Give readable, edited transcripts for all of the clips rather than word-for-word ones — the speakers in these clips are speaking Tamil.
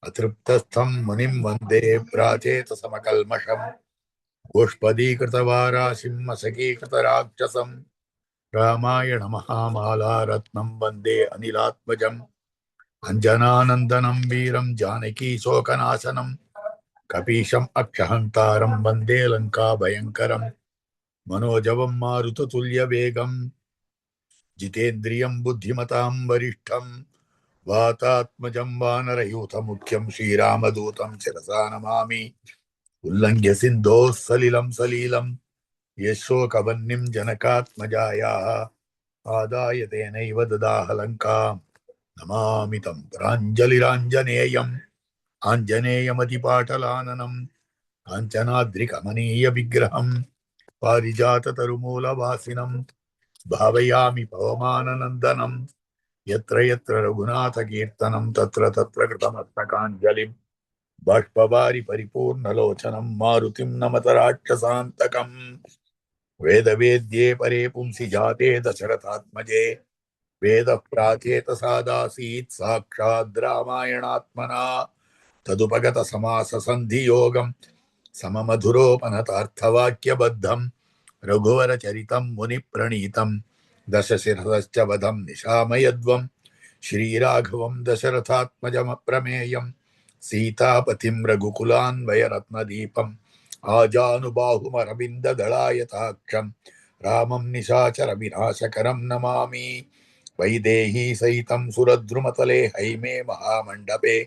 अतृप्तस्थं मुनिं वन्दे प्राचेतसमकल्मषम् गोष्पदीकृतवाराशिं मशकीकृतराक्षसम् रामायणमहामालारत्नं वन्दे अनिलात्मजम् अञ्जनानन्दनं वीरं जानकीशोकनाशनं कपीशम् अक्षहन्तारं वन्दे लङ्काभयङ्करम् मनोजवं मारुततुल्यवेगं जितेन्द्रियं बुद्धिमतां वरिष्ठं वातात्मजं वानरयूथमुख्यं श्रीरामदूतं शिरसा नमामि उल्लङ्घ्य सिन्धोः सलिलं सलीलं यशोकवह्निं जनकात्मजायाः आदाय तेनैव ददाह लङ्कां नमामि तं प्राञ्जलिराञ्जनेयम् आञ्जनेयमतिपाटलाननं काञ्चनाद्रिकमनीयविग्रहं पारिजाततरुमूलवासिनं भावयामि पवमाननन्दनं यत्र यत्र रघुनाथकीर्तनं तत्र तत्र कृतमस्तकाञ्जलिं बाष्पवारि परिपूर्णलोचनं मारुतिं नमत राक्षसान्तकम् वेदवेद्ये परे पुंसि जाते दशरथात्मजे वेदः प्राचेतसादासीत् साक्षाद् रामायणात्मना तदुपगतसमाससन्धियोगं सममधुरोपनतार्थवाक्यबद्धं रघुवरचरितं मुनिप्रणीतं दशशिरसश्च वधं निशामयध्वं श्रीराघवं दशरथात्मजमप्रमेयं सीतापतिं रघुकुलान्वयरत्नदीपम् आजानुबाहुमरविन्ददलायताक्षं रामं निशाचरविनाशकरं नमामि वैदेही सहितं सुरद्रुमतले हैमे महामण्डपे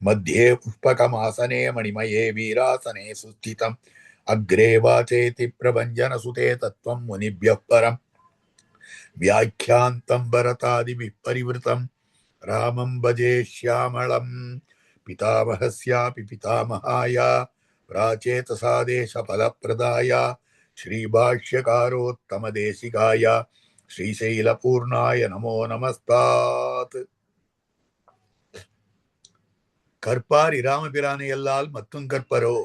मध्ये पुष्पकमासने मणिमये वीरासने सुस्थितम् अग्रे वाचेति प्रभञ्जनसुते तत्त्वं मुनिभ्यः परम् व्याख्यान्तं भरतादिभिः परिवृतं रामं भजे श्यामळं पितामहस्यापि पितामहाय प्राचेतसादेशफलप्रदाय श्रीभाष्यकारोत्तमदेशिकाय श्रीशैलपूर्णाय नमो नमस्तात् கற்பார் இராமபிரானை எல்லால் மத்தும் கற்பரோ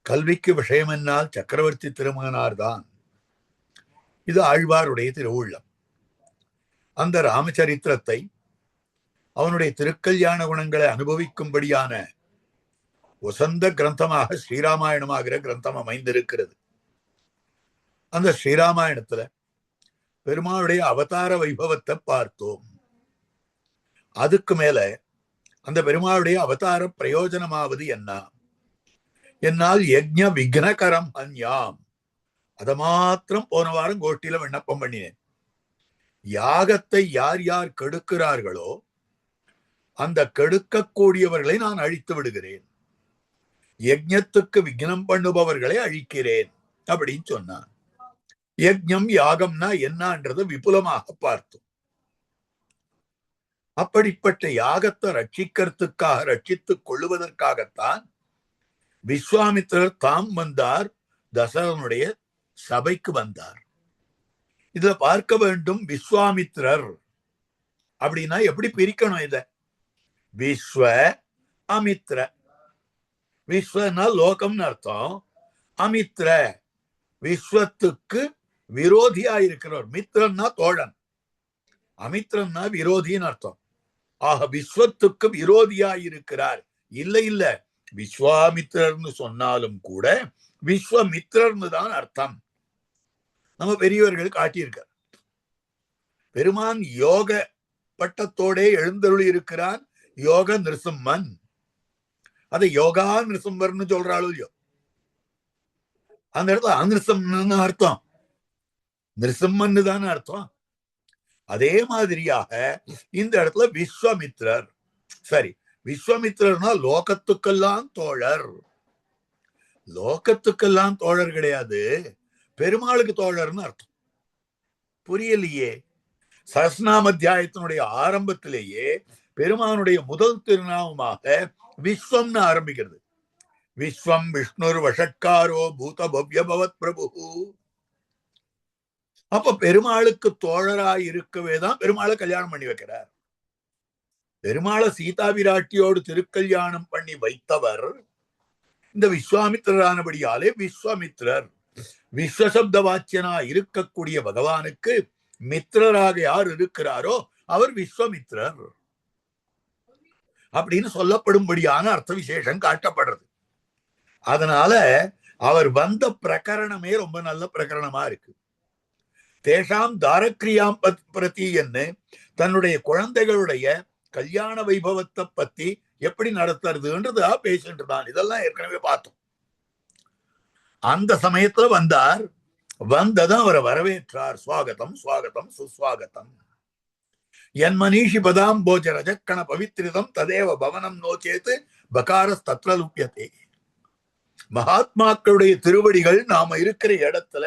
கல்விக்கு விஷயமென்னால் சக்கரவர்த்தி திருமகனார்தான். இது ஆழ்வாருடைய திருவுள்ளம். அந்த ராமச்சரித்திரத்தை அவனுடைய திருக்கல்யாண குணங்களை அனுபவிக்கும்படியான வசந்த கிரந்தமாக ஸ்ரீராமாயணமாகிற கிரந்தம் அமைந்திருக்கிறது. அந்த ஸ்ரீராமாயணத்துல பெருமாளுடைய அவதார வைபவத்தை பார்த்தோம். அதுக்கு மேல அந்த பெருமாளுடைய அவதார பிரயோஜனமாவது என்ன? என்னால் யஜ்ஞ விக்னகரம் அன்யாம், அதை மாத்திரம் போன வாரம் கோஷ்டியில விண்ணப்பம் பண்ணினேன். யாகத்தை யார் யார் கெடுக்கிறார்களோ அந்த கெடுக்கக்கூடியவர்களை நான் அழித்து விடுகிறேன், யஜ்ஞத்துக்கு விக்னம் பண்ணுபவர்களை அழிக்கிறேன் அப்படின்னு சொன்னான். யஜ்ஞம் யாகம்னா என்னன்றதை விபுலமாக பார்த்தோம். அப்படிப்பட்ட யாகத்தை ரட்சித்துக் கொள்ளுவதற்காகத்தான் விஸ்வாமித்திரர் தாம் வந்தார், தசரனுடைய சபைக்கு வந்தார். இதுல பார்க்க வேண்டும், விஸ்வாமித்திரர் அப்படின்னா எப்படி பிரிக்கணும்? இத விஸ்வ அமித்ர. விஸ்வனா லோகம்னு அர்த்தம், அமித்ர விஸ்வத்துக்கு விரோதியா இருக்கிறவர். மித்ரன்னா தோழன், அமித்ரன்னா விரோதின்னு அர்த்தம். ஆக விஸ்வத்துக்கு விரோதியாயிருக்கிறார். இல்லை இல்ல, விஸ்வாமித்திரர்னு சொன்னாலும் கூட விஸ்வமித்திரர்னு தான் அர்த்தம். நம்ம பெரியவர்கள் காட்டியிருக்கார். பெருமான் யோக பட்டத்தோட எழுந்தருளி இருக்கிறான், யோக நிருசிம்மன். அதை யோகா நிருசிம்மர்னு சொல்றாளோ இல்லையோ, அந்த இடத்துல அநிருசிம்மன்னு அர்த்தம், நிருசிம்மன்னு தானே அர்த்தம். அதே மாதிரியாக இந்த இடத்துல விஸ்வமித்திரர். சரி, விஸ்வமித்திரர்னா லோகத்துக்கெல்லாம் தோழர். லோகத்துக்கெல்லாம் தோழர் கிடையாது, பெருமாளுக்கு தோழர்னு அர்த்தம். புரியலையே? சஹஸ்ரநாம அத்தியாயத்தினுடைய ஆரம்பத்திலேயே பெருமானுடைய முதல் திருநாமமாக விஸ்வம்னு ஆரம்பிக்கிறது. விஸ்வம் விஷ்ணுர் வஷட்காரோ பூத பவ்ய பவத் பிரபு. அப்ப பெருமாளுக்கு தோழராய் இருக்கவே தான் பெருமாளை கல்யாணம் பண்ணி வைக்கிறார். பெருமாளை சீதா விராட்டியோடு திருக்கல்யாணம் பண்ணி வைத்தவர் இந்த விஸ்வாமித்திரரானபடியாலே விஸ்வமித்திரர். விஸ்வசப்த வாச்சியனா இருக்கக்கூடிய பகவானுக்கு மித்திரராக யார் இருக்கிறாரோ அவர் விஸ்வமித்திரர். அப்படின்னு சொல்லப்படும்படியான அர்த்த விசேஷம் காட்டப்படுறது. அதனால அவர் வந்த பிரகரணமே ரொம்ப நல்ல பிரகரணமா இருக்கு. தேஷாம் தாரக்ரியாம் பிரதி என்ன தன்னுடைய குழந்தைகளுடைய கல்யாண வைபவத்தை பத்தி எப்படி நடத்துறதுன்றதா பேசிட்டு தான். இதெல்லாம் ஏற்கனவே பார்த்தோம். அந்த சமயத்துல வந்தார். வந்ததும் அவரை வரவேற்றார். சுவாகதம் சுவாகதம் சுஸ்வாகதம். என் மனிஷி பதாம் போஜ ரஜக்கண பவித்ரிதம் ததேவ பவனம் நோச்சேத்து பகாரஸ் தத்ர லுப்யதே. மகாத்மாக்களுடைய திருவடிகள் நாம இருக்கிற இடத்துல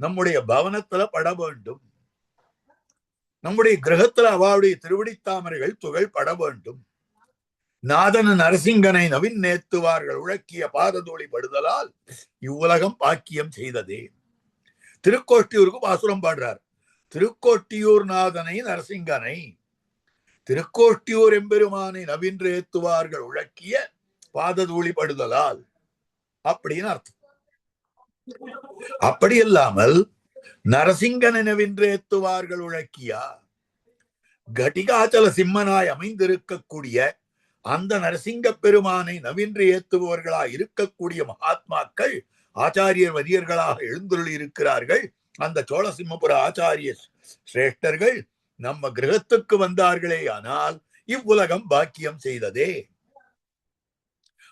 நம்முடைய பவனத்துல பட வேண்டும். நம்முடைய கிரகத்துல அவளுடைய திருவடி தாமரைகள் துகள் பட வேண்டும். நாதன நரசிங்கனை நவீன் நேத்துவார்கள் உழக்கிய பாததோழி படுதலால் இவ்வுலகம் பாக்கியம் செய்ததே. திருக்கோஷ்டியூருக்கு பாசுரம் பாடுறார். திருக்கோட்டியூர் நாதனை நரசிங்கனை, திருக்கோஷ்டியூர் எம்பெருமானை நவீன்று ஏத்துவார்கள் உழக்கிய பாததூளி படுதலால் அப்படின்னு அர்த்தம். அப்படி இல்லாமல் நரசிங்கனை நவீன்று ஏத்துவார்கள் உழக்கியா, கட்டிகாச்சல சிம்மனாய் அமைந்திருக்கக்கூடிய அந்த நரசிங்க பெருமானை நவீன்று ஏத்துபவர்களாக இருக்கக்கூடிய மகாத்மாக்கள் ஆச்சாரியர் வரியர்களாக எழுந்துள்ளி இருக்கிறார்கள். அந்த சோழசிம்மபுர ஆச்சாரிய சிரேஷ்டர்கள் நம்ம கிரகத்துக்கு வந்தார்களே ஆனால் இவ்வுலகம் பாக்கியம் செய்ததே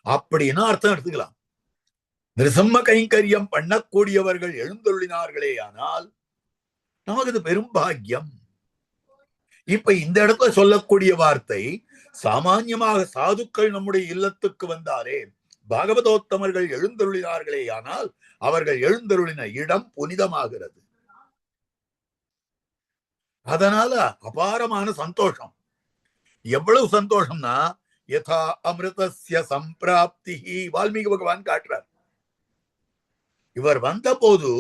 அப்படின்னு அர்த்தம் எடுத்துக்கலாம். நிருசம்ம கைங்கரியம் பண்ணக்கூடியவர்கள் எழுந்துள்ளினார்களே ஆனால் நமக்கு இது பெரும் பாக்கியம். இப்ப இந்த இடத்துல சொல்லக்கூடிய வார்த்தை சாமான்யமாக சாதுக்கள் நம்முடைய இல்லத்துக்கு வந்தாரே, பாகவதோத்தமர்கள் எழுந்தருளினார்களே ஆனால் அவர்கள் எழுந்தருளின இடம் புனிதமாகிறது. அதனால அபாரமான சந்தோஷம். எவ்வளவு சந்தோஷம்னா யதா அமிர்தஸ்ய சம்பிராப்தி வால்மீகி பகவான் காட்டுறார். இவர் வந்த போது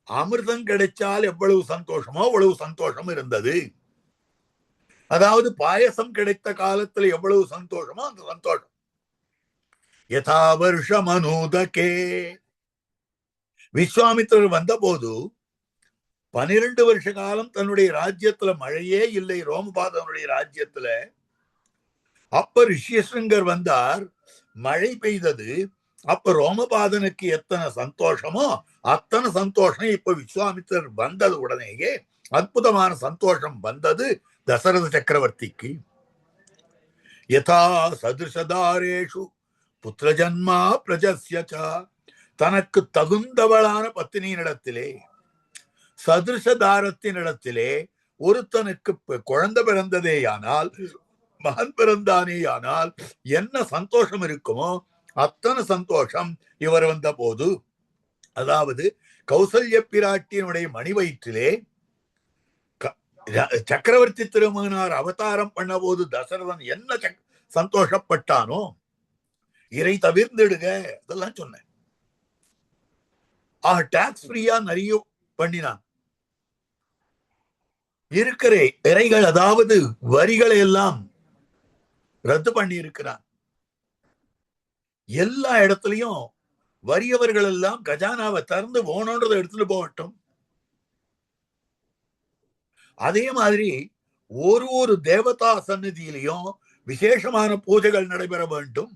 அமிர்தம் கிடைச்சால் எவ்வளவு சந்தோஷமோ அவ்வளவு சந்தோஷம் இருந்தது. அதாவது பாயசம் கிடைத்த காலத்துல எவ்வளவு சந்தோஷமோ அந்த சந்தோஷம். யதா வருஷம் அனூதகே. விஸ்வாமித்திரர் வந்த போது 12 வருஷ காலம் தன்னுடைய ராஜ்யத்துல மழையே இல்லை, ரோமபாதனுடைய ராஜ்யத்துல. அப்ப ரிஷியசிங்கர் வந்தார், மழை பெய்தது. அப்ப ரோமபாதனுக்கு எத்தனை சந்தோஷமோ அத்தனை சந்தோஷம் இப்ப விஸ்வாமித்திரர் வந்தது உடனேயே அற்புதமான சந்தோஷம் வந்தது தசரத சக்கரவர்த்திக்கு. யதா சதுர்ஷதாரேஷு புத்திர ஜன்மா பிரஜஸ்யச. தனக்கு தகுந்தவளான பத்தினியினிடத்திலே, சதுர்ஷதாரத்தினிடத்திலே ஒருத்தனுக்கு குழந்தை பிறந்ததேயானால், மகன் பிறந்தானேயானால் என்ன சந்தோஷம் இருக்குமோ அத்தனை சந்தோஷம் இவர் வந்த போது. அதாவது கௌசல்ய பிராட்டியினுடைய மணி வயிற்றிலே சக்கரவர்த்தி திருமகனார் அவதாரம் பண்ண போது தசரதன் என்ன சந்தோஷப்பட்டானோ, இறை தவிர்ந்துடுக அதெல்லாம் சொன்னேன். டாக்ஸ் ஃப்ரீயா நிறைய பண்ணினான். இருக்கிற இறைகள் அதாவது வரிகளை எல்லாம் ரத்து பண்ணி இருக்கிறான். எல்லா இடத்துலயும் வறியவர்கள் எல்லாம் கஜானாவை திறந்து போனோன்றதை எடுத்துட்டு போகட்டும். அதே மாதிரி ஒரு தேவதா சந்நிதியிலையும் விசேஷமான பூஜைகள் நடைபெற வேண்டும்.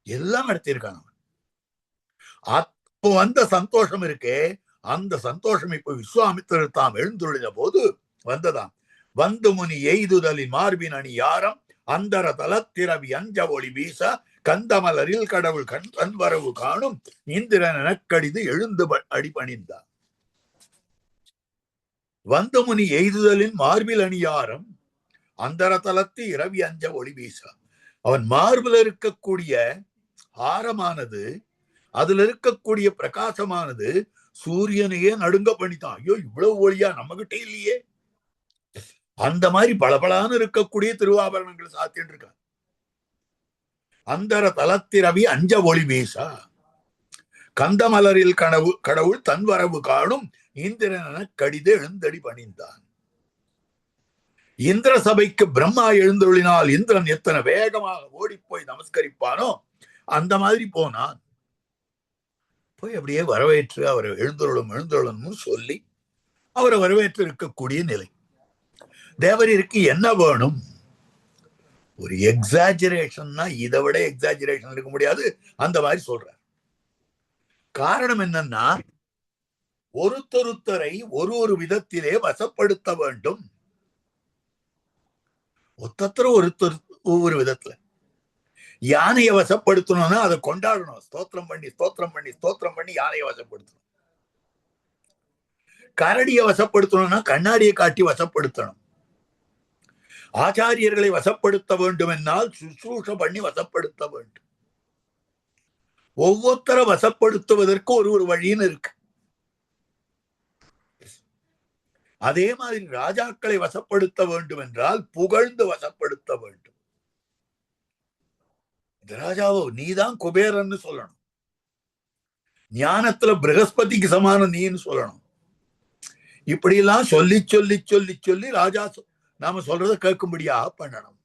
எல்லாம் நடத்தியிருக்காங்க. அப்போ வந்த சந்தோஷம் இருக்கே, அந்த சந்தோஷம் இப்ப விஸ்வாமித்திரர் தாம் எழுந்துள்ள போது வந்ததாம். வந்து முனி எய்துதலின் மார்பின் அணி யாரம் அந்தர தலத்திரவி அஞ்ச ஒளி வீச கந்தமலரில் கடவுள் கண் வரவு காணும் இந்திரன் எனக்கடிது எழுந்து அடிபணிந்தார். வந்து முனி எய்துதலின் மார்பில் அணியாரம் அந்தர தலத்து இரவி அஞ்ச ஒளி வீச. அவன் மார்பில் இருக்கக்கூடிய ஆரமானது, அதுல இருக்கக்கூடிய பிரகாசமானது சூரியனையே நடுங்க பண்ணித்தான். ஐயோ இவ்வளவு ஒளியா நம்ம கிட்ட இல்லையே. அந்த மாதிரி பளபளான்னு இருக்கக்கூடிய திருவாபரணங்கள் சாத்திட்டு இருக்கான். அந்தர தலத்திரவி அஞ்ச ஒளி வீசா கந்தமலரில் கடவுள் தன் வரவு காணும் இந்திரன கடிது எழுந்தடி பணிந்தான். இந்திர சபைக்கு பிரம்மா எழுந்தொழினால் இந்திரன் எத்தனை வேகமாக ஓடிப்போய் நமஸ்கரிப்பானோ அந்த மாதிரி போனான். போய் அப்படியே வரவேற்று அவரை எழுந்தொழும் சொல்லி அவரை வரவேற்று இருக்கக்கூடிய நிலை. தேவரிற்கு என்ன வேணும்? ஒரு எக்ஸாஜரேஷன்னா இதை விட எக்ஸாஜரேஷன் இருக்க முடியாது. அந்த மாதிரி சொல்ற. காரணம் என்னன்னா, ஒருத்தொருத்தரை ஒரு ஒரு விதத்திலே வசப்படுத்த வேண்டும். ஒருத்தர் ஒவ்வொரு விதத்துல. யானையை வசப்படுத்தணும்னா அதை கொண்டாடணும், ஸ்தோத்திரம் பண்ணி ஸ்தோத்திரம் பண்ணி ஸ்தோத்திரம் பண்ணி யானையை வசப்படுத்தணும். கரடியை வசப்படுத்தணும்னா கண்ணாடியை காட்டி வசப்படுத்தணும். ஆச்சாரியர்களை வசப்படுத்த வேண்டும் என்னால் சுசூஷ பண்ணி வசப்படுத்த வேண்டும். ஒவ்வொருத்தரை வசப்படுத்துவதற்கு ஒரு ஒரு வழின்னு இருக்கு. அதே மாதிரி ராஜாக்களை வசப்படுத்த வேண்டும் என்றால் புகழ்ந்து வசப்படுத்த வேண்டும். ராஜாவோ நீதான் குபேரன்னு சொல்லணும், ஞானத்துல பிரகஸ்பதிக்கு சமானம் நீன்னு சொல்லணும். இப்படி எல்லாம் சொல்லி சொல்லி சொல்லி சொல்லி ராஜா நாம சொல்றத கேட்கும்படியா பண்ணணும்.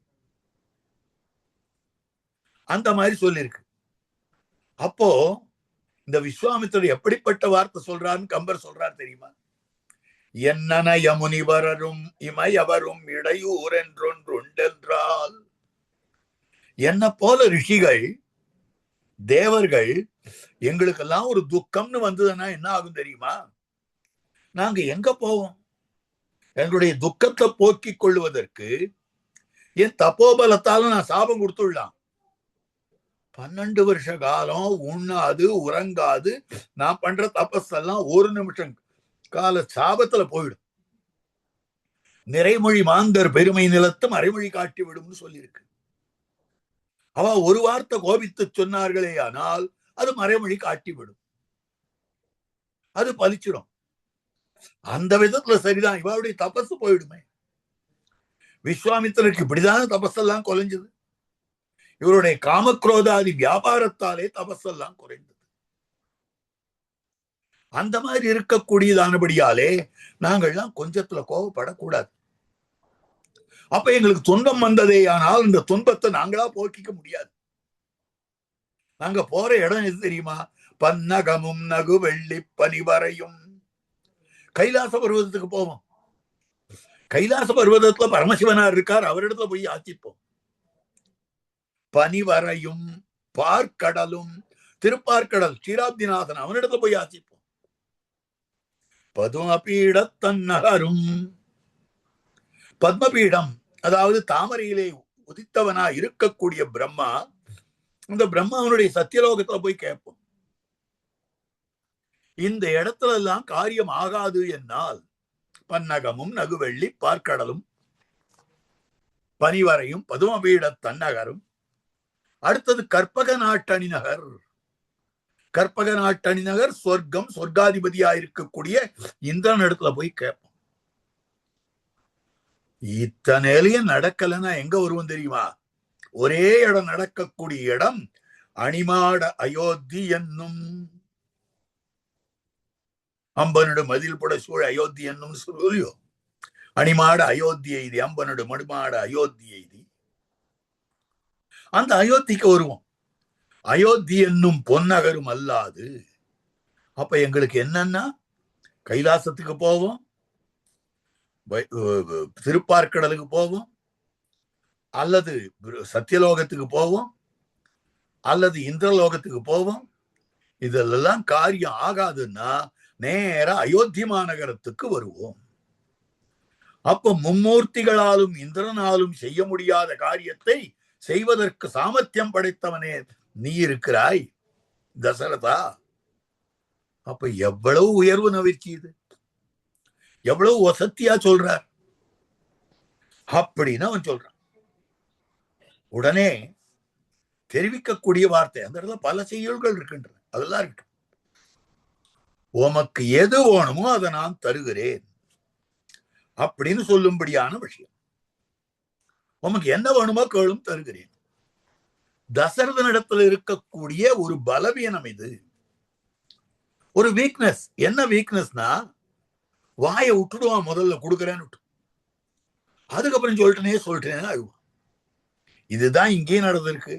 அந்த மாதிரி சொல்லிருக்கு. அப்போ இந்த விஸ்வாமித்திரர் எப்படிப்பட்ட வார்த்தை சொல்றாருன்னு கம்பர் சொல்றார் தெரியுமா? என்னன யமுனிவரரும் இமையவரும் இடையூர் என்றொன்றென்றால், என்ன போல ரிஷிகள் தேவர்கள் எங்களுக்கெல்லாம் ஒரு துக்கம்னு வந்ததுன்னா என்ன ஆகும் தெரியுமா? நாங்க எங்க போவோம்? எங்களுடைய துக்கத்தை போக்கிக் கொள்வதற்கு என் தப்போபலத்தாலும் நான் சாபம் கொடுத்துடலாம். 12 வருஷ காலம் உண்ணாது உறங்காது நான் பண்ற தபஸெல்லாம் ஒரு நிமிஷம் கால சாபத்துல போயிடும். நிறைமொழி மாந்தர் பெருமை நிலத்து மறைமொழி காட்டி விடும்னு சொல்லியிருக்கு. அவ ஒரு வார்த்தை கோபித்து சொன்னார்களே ஆனால் அது மறைமொழி காட்டிவிடும், அது பலிச்சிடும். அந்த விதத்துல சரிதான், இவருடைய தபசு போயிடுமே. விஸ்வாமித்திரருக்கு இப்படிதான தபஸெல்லாம் குறைஞ்சது. இவருடைய காமக்ரோதாதி வியாபாரத்தாலே தபஸெல்லாம் குறைந்தது. அந்த மாதிரி இருக்கக்கூடியதானபடியாலே நாங்கள்லாம் கொஞ்சத்துல கோபப்படக்கூடாது. அப்ப எங்களுக்கு துன்பம் வந்ததே ஆனால் இந்த துன்பத்தை நாங்களா போக்கிக்க முடியாது. நாங்க போற இடம் எது தெரியுமா? பன்னகமும் நகு வெள்ளி பனிவரையும். கைலாச பர்வதத்துக்கு போவோம். கைலாச பர்வதத்துல பரமசிவனார் இருக்கார், அவரிடத்துல போய் யாச்சிப்போம். பனிவரையும் பார்க்கடலும், திருப்பார்க்கடல் ஸ்ரீராப்திநாதன் அவனிடத்துல போய் யாச்சிப்போம். பதுமபீடத்தன் நகரும். பத்மபீடம் அதாவது தாமரையிலே உதித்தவனா இருக்கக்கூடிய பிரம்மா, இந்த பிரம்மாவனுடைய சத்தியலோகத்துல போய் கேட்போம். இந்த இடத்துல எல்லாம் காரியம் ஆகாது என்னால் பன்னகமும் நகுவெள்ளி பார்க்கடலும் பனிவரையும் பதுமபீட தன்னகரும். அடுத்தது கற்பக நாட்டணி நகர். கற்பக நாட்டணி நகர் சொர்க்கம், சொர்க்காதிபதியா இருக்கக்கூடிய இந்திரன் இடத்துல போய் கேட்போம். இத்தனையிலையும் நடக்கலன்னா எங்க வருவோம் தெரியுமா? ஒரே இடம் நடக்கக்கூடிய இடம் அணிமாட அயோத்தி என்னும். அம்பனோட மதில் புட சூழ் அயோத்தி என்னும் சொல்லியோ. அணிமாட அயோத்தி எய்தி, அம்பனோட மடுமாட அயோத்தி எய்தி. அந்த அயோத்திக்கு வருவோம். அயோத்தி என்னும் பொன்னகரும் அல்லாது. அப்ப எங்களுக்கு என்னன்னா, கைலாசத்துக்கு போவோம், திருப்பார்க்கடலுக்கு போவோம், அல்லது சத்தியலோகத்துக்கு போவோம், அல்லது இந்திரலோகத்துக்கு போவோம். இதெல்லாம் காரியம் ஆகாதுன்னா நேர அயோத்தி மாநகரத்துக்கு வருவோம். அப்ப மும்மூர்த்திகளாலும் இந்திரனாலும் செய்ய முடியாத காரியத்தை செய்வதற்கு சாமர்த்தியம் படைத்தவனே நீ இருக்கிறாய் தசரதா. அப்ப எவ்வளவு உயர்வு நவிர்ச்சி இது, எவ்வளவு வசத்தியா சொல்றார் அப்படின்னு அவன் சொல்றான். உடனே தெரிவிக்கக்கூடிய வார்த்தை, அந்த இடத்துல பல செய்யுள்கள் இருக்கின்றன, அதெல்லாம் இருக்கு. உமக்கு எது வேணுமோ அதை நான் தருகிறேன் அப்படின்னு சொல்லும்படியான விஷயம். உமக்கு என்ன வேணுமோ கேளும் தருகிறேன். தசரதனிடத்துல இருக்கக்கூடிய ஒரு பலவீனம் இது, ஒரு வீக்னஸ். என்ன வீக்னஸ்னா, வாயை விட்டுடுவான் முதல்ல கொடுக்குறேன்னு விட்டு, அதுக்கப்புறம் சொல்லிட்டேனே அழுவான். இதுதான் இங்கேயும் நடந்திருக்கு.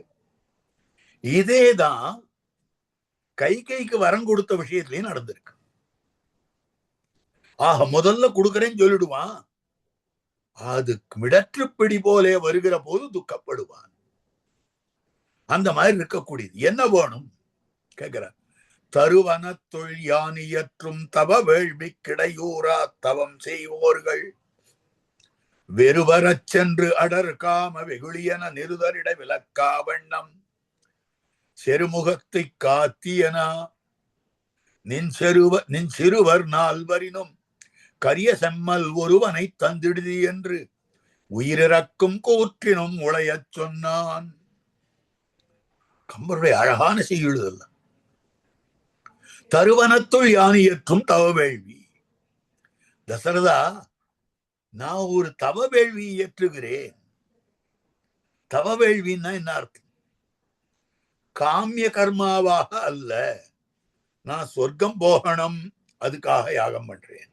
இதேதான் கைகைக்கு வரம் கொடுத்த விஷயத்திலையும் நடந்திருக்கு. ஆக முதல்ல கொடுக்குறேன்னு சொல்லிடுவான், அது மிடற்றுப்பிடி போலே வருகிற போது துக்கப்படுவான். அந்த மாதிரி இருக்கக்கூடியது. என்ன வேணும் கேட்கிறார். தருவன தொழில் யானியற்றும் தவ வேள்வி கிடையூரா தவம் செய்வோர்கள் வெறுவரச் சென்று அடர் காம வெகுளியன நிருதரிட விளக்கா வண்ணம் செருமுகத்தை காத்தியனா நின் சிறுவர் நால்வரினும் கரிய செம்மல் ஒருவனை தந்திடுதி என்று உயிரிறக்கும் கூற்றினும் உளையச் சொன்னான். கம்பருடைய அழகான செய்யுளுதல். தருவனத்துள் யானியற்றும் தவ வேள்வி. தசரதா, நான் ஒரு தவ வேள்வி இயற்றுகிறேன். தவ வேள்வின்னா என்ன அர்த்தம்? காமிய கர்மாவாக அல்ல. நான் சொர்க்கம் போகணும், அதுக்காக யாகம் பண்றேன்.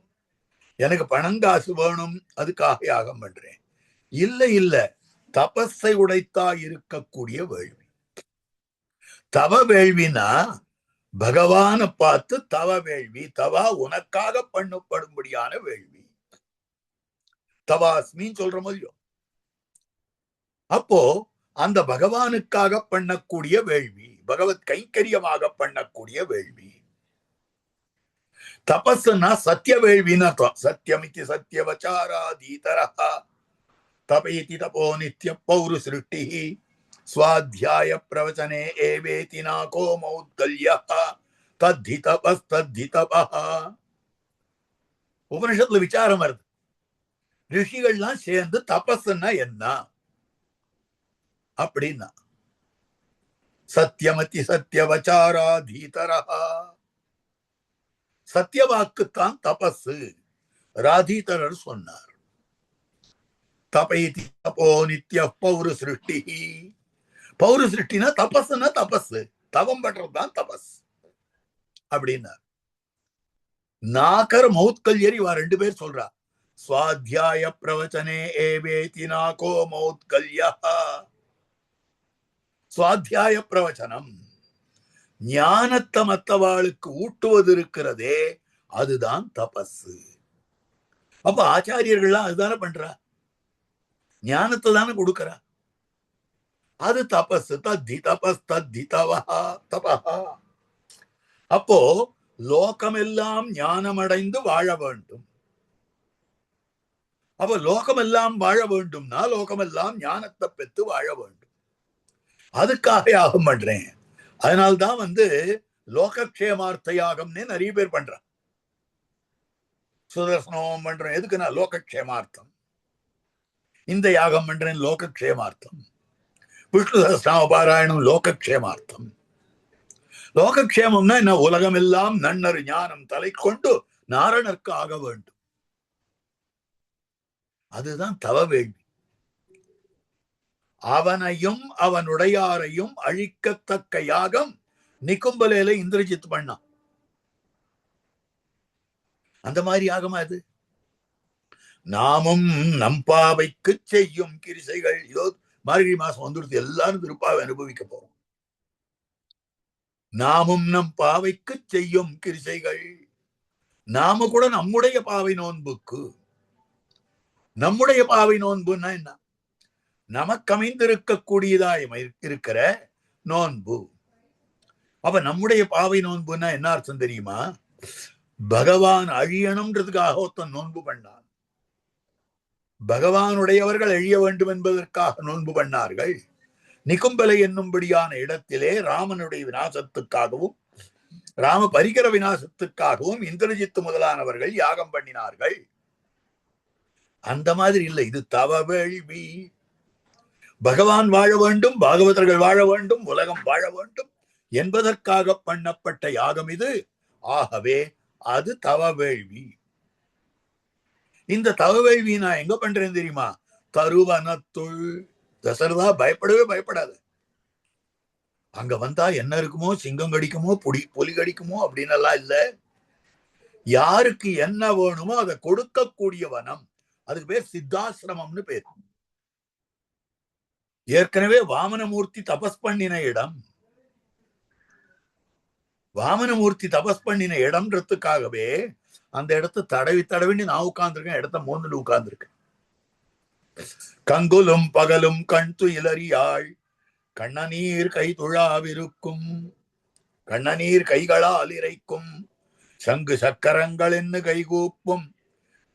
எனக்கு பணங்காசு வேணும், அதுக்காக யாகம் பண்றேன். இல்ல இல்ல, தபஸை உடைத்தா இருக்கக்கூடிய வேள்வி. தவ வேள்வினா பகவான பார்த்து தவ வேள்வி. தவா உனக்காக பண்ணப்படும்படியான வேள்வி. தவாஸ்மின்னு சொல்ற மாதிரியோ. அப்போ அந்த பகவானுக்காக பண்ணக்கூடிய வேள்வி, பகவத் கைங்கரியமாக பண்ணக்கூடிய வேள்வி. தபஸ்னா சத்திய வேள்வின்னு அர்த்தம். சத்தியமித்தி சத்தியவச்சாராதீதரஹா தபேதி தபோ நித்ய பௌரு சிருஷ்டி स्वाध्याय प्रवचने एवेति नाको मौद्गल्यः तद्धि तपस्तद्धि तपः. உபனிஷத்துல விசாரம் வருது. ரிஷிகள்லாம் சேர்ந்து தபஸ்ன்னா என்ன அப்படின்னா, சத்தியமதி சத்தியவச்சாராதீதரஹா, சத்தியவாக்குத்தான் தபஸ். ராதீதரர் சொன்னார். தபேதி தபோ நித்ய பௌரு சிருஷ்டி. பௌரு சிருஷ்டினா தபஸ்னா தபஸ், தவம் பண்றதுதான் தபஸ் அப்படின்னா. நாகர் மௌத்கல்யர் இவா ரெண்டு பேர் சொல்றா. ஸ்வாத்தியாய பிரவச்சனே ஏவேதி நாகோ மௌத்கல்யா. சுவாத்தியாய பிரவச்சனம், ஞானத்தை மற்றவாளுக்கு ஊட்டுவது இருக்கிறதே, அதுதான் தபஸ். அப்ப ஆச்சாரியர்கள்லாம் அதுதானே பண்றா, ஞானத்தை தானே கொடுக்கறா. அது தபஸ். தத்தி தபஸ் தத்தி தவஹா தபஹா. அப்போ லோகமெல்லாம் ஞானமடைந்து வாழ வேண்டும். அப்ப லோகமெல்லாம் வாழ வேண்டும்னா லோகமெல்லாம் ஞானத்தை பெற்று வாழ வேண்டும். அதுக்காக யாகம் பண்றேன். அதனால்தான் லோகக்ஷேமார்த்த யாகம்னு நிறைய பேர் பண்றான். சுதர்சனம் பண்றேன், எதுக்குன்னா லோகக்ஷேமார்த்தம். இந்த யாகம் பண்றேன் லோகக்ஷேமார்த்தம். விஷ்ணு சஹஸ்ரநாம பாராயணம் லோகக்ஷேமார்த்தம். லோகக்ஷேமம்னா என்ன? உலகம் எல்லாம் நன்னறு ஞானம் தலை கொண்டு நாரணருக்கு ஆக வேண்டும். அதுதான் தவ வேள்வி. அவனையும் அவனுடையாரையும் அழிக்கத்தக்க யாகம் நிக்கும்பலேல இந்திரஜித் பண்ணான். அந்த மாதிரி யாகமா அது? நாமும் நம்பாவைக்கு செய்யும் கிரிசைகள். இதோ மார்கழி மாசம் வந்துடுது, எல்லாரும் திருப்பாவை அனுபவிக்க போறோம். நாமும் நம் பாவைக்கு செய்யும் கிரிசைகள். நாம கூட நம்முடைய பாவை நோன்புக்கு. நம்முடைய பாவை நோன்புன்னா என்ன? நமக்கு அமைந்திருக்கக்கூடியதாய் இருக்கிற நோன்பு. அப்ப நம்முடைய பாவை நோன்புன்னா என்ன அர்த்தம் தெரியுமா? பகவான் அழியணும்ன்றதுக்காக ஒருத்தன் நோன்பு பண்ணான். பகவானுடையவர்கள் அழிய வேண்டும் என்பதற்காக நோன்பு பண்ணார்கள். நிகும்பலை என்னும்படியான இடத்திலே ராமனுடைய விநாசத்துக்காகவும் ராம பரிகர விநாசத்துக்காகவும் இந்திரஜித்து முதலானவர்கள் யாகம் பண்ணினார்கள். அந்த மாதிரி இல்லை, இது தவ வேள்வி. பகவான் வாழ வேண்டும், பாகவதர்கள் வாழ வேண்டும், உலகம் வாழ வேண்டும் என்பதற்காக பண்ணப்பட்ட யாகம் இது. ஆகவே அது தவ வேள்வி. இந்த தவ வேள்வி நான் எங்க பண்றேன் தெரியுமா? தருவனத்துள். தசரதா, பயப்படவே பயப்படாது. அங்க வந்தா என்ன இருக்குமோ, சிங்கம் கடிக்குமோ, புலி கடிக்குமோ அப்படின்னு எல்லாம் இல்ல. யாருக்கு என்ன வேணுமோ அதை கொடுக்கக்கூடிய வனம். அதுக்கு பேர் சித்தாசிரமம்னு பேர். ஏற்கனவே வாமனமூர்த்தி தபஸ் பண்ணின இடம். வாமனமூர்த்தி தபஸ் பண்ணின இடம்ன்றதுக்காகவே அந்த இடத்தை தடவி தடவின்னு நான் உட்கார்ந்துருக்கேன். இடத்த மோந்துட்டு உட்கார்ந்துருக்கேன். கங்குலும் பகலும் கண் துயிலறியாள் கண்ணநீர் கை துழாவிருக்கும் கண்ணநீர் கைகளால் இறைக்கும் சங்கு சக்கரங்கள் என்ன கைகூப்பும்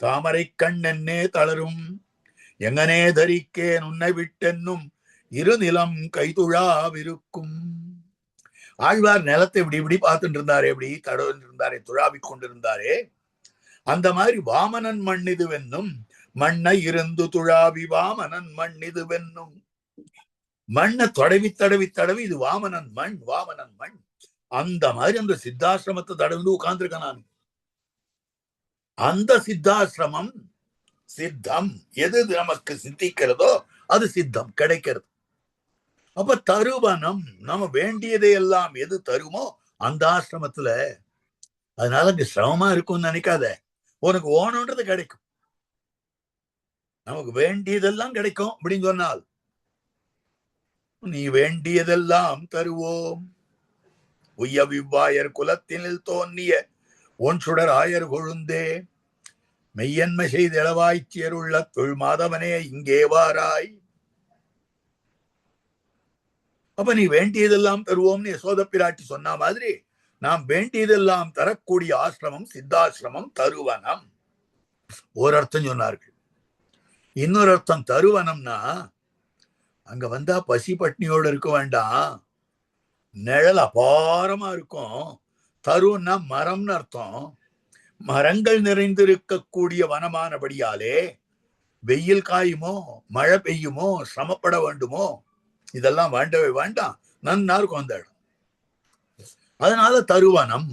தாமரை கண் என்னே தளரும் எங்கனே தரிக்கேன் உன்னை விட்டென்னும் இருநிலம் கைதுழாவிருக்கும். ஆழ்வார் நிலத்தை இப்படி இப்படி பார்த்துட்டு இருந்தாரே, இப்படி தடவிட்டு இருந்தாரே, துழாவிக் கொண்டிருந்தாரே, அந்த மாதிரி வாமனன் மண்ணிது வென்னும் மண்ணை இருந்து துழாவி வாமனன் மண்ணிது வென்னும். மண்ணை தடவி தடவி தடவி இது வாமனன் மண், வாமனன் மண். அந்த மாதிரி அந்த சித்தாசிரமத்தை தடவிந்து உட்கார்ந்துருக்கேன் நான். அந்த சித்தாசிரமம் சித்தம், எது நமக்கு சித்திக்கிறதோ அது சித்தம் கிடைக்கிறது. அப்ப தருவனம், நம்ம வேண்டியதை எல்லாம் எது தருமோ அந்த ஆசிரமத்துல. அதனால இங்க சிரமமா இருக்கும்னு நினைக்காத, உனக்கு ஓணுன்றது கிடைக்கும், நமக்கு வேண்டியதெல்லாம் கிடைக்கும் அப்படின்னு சொன்னால் நீ வேண்டியதெல்லாம் தருவோம். உய்ய விவ்வாயர் குலத்தினில் தோன்றிய ஒன் சுடர் ஆயர் கொழுந்தே மெய்யன்மை செய்தளவாய்ச்சியருள்ள தொல் மாதவனே இங்கே வாராய். அப்ப நீ வேண்டியதெல்லாம் தருவோம்னு யசோத பிராட்டி சொன்ன மாதிரி நாம் வேண்டியதெல்லாம் தரக்கூடிய ஆசிரமம் சித்தாசிரமம் தருவனம். ஒரு அர்த்தம் சொன்னார்கள். இன்னொரு அர்த்தம் தருவனம்னா அங்க வந்தா பசி பட்னியோடு இருக்க வேண்டாம், நிழல் அபாரமா இருக்கும். தருன்னா மரம்னு அர்த்தம். மரங்கள் நிறைந்திருக்கக்கூடிய வனமானபடியாலே வெயில் காயுமோ மழை பெய்யுமோ சிரமப்பட வேண்டுமோ இதெல்லாம் வேண்டவே வேண்டாம், நன்னா இருக்கும் அந்த இடம். அதனால தருவனம்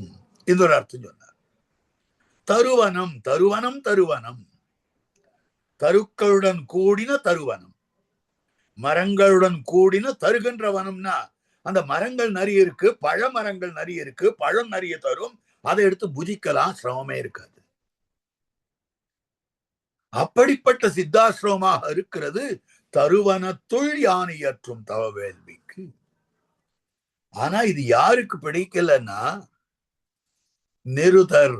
இன்னொரு அர்த்தம் சொன்னார். தருவனம் தருவனம் தருவனம், தருக்களுடன் கூடின தருவனம், மரங்களுடன் கூடின தருகின்ற வனம்னா அந்த மரங்கள் நிறைய இருக்கு, பழ மரங்கள் நிறைய இருக்கு, பழம் நிறைய தரும், அதை எடுத்து புதிக்கலாம், சிரமமே இருக்காது. அப்படிப்பட்ட சித்தாசிரமமாக இருக்கிறது தருவனத்துள் யானையற்றும் தவ வேள்விக்கு. ஆனா இது யாருக்கு பிடிக்கலன்னா நிருதர்,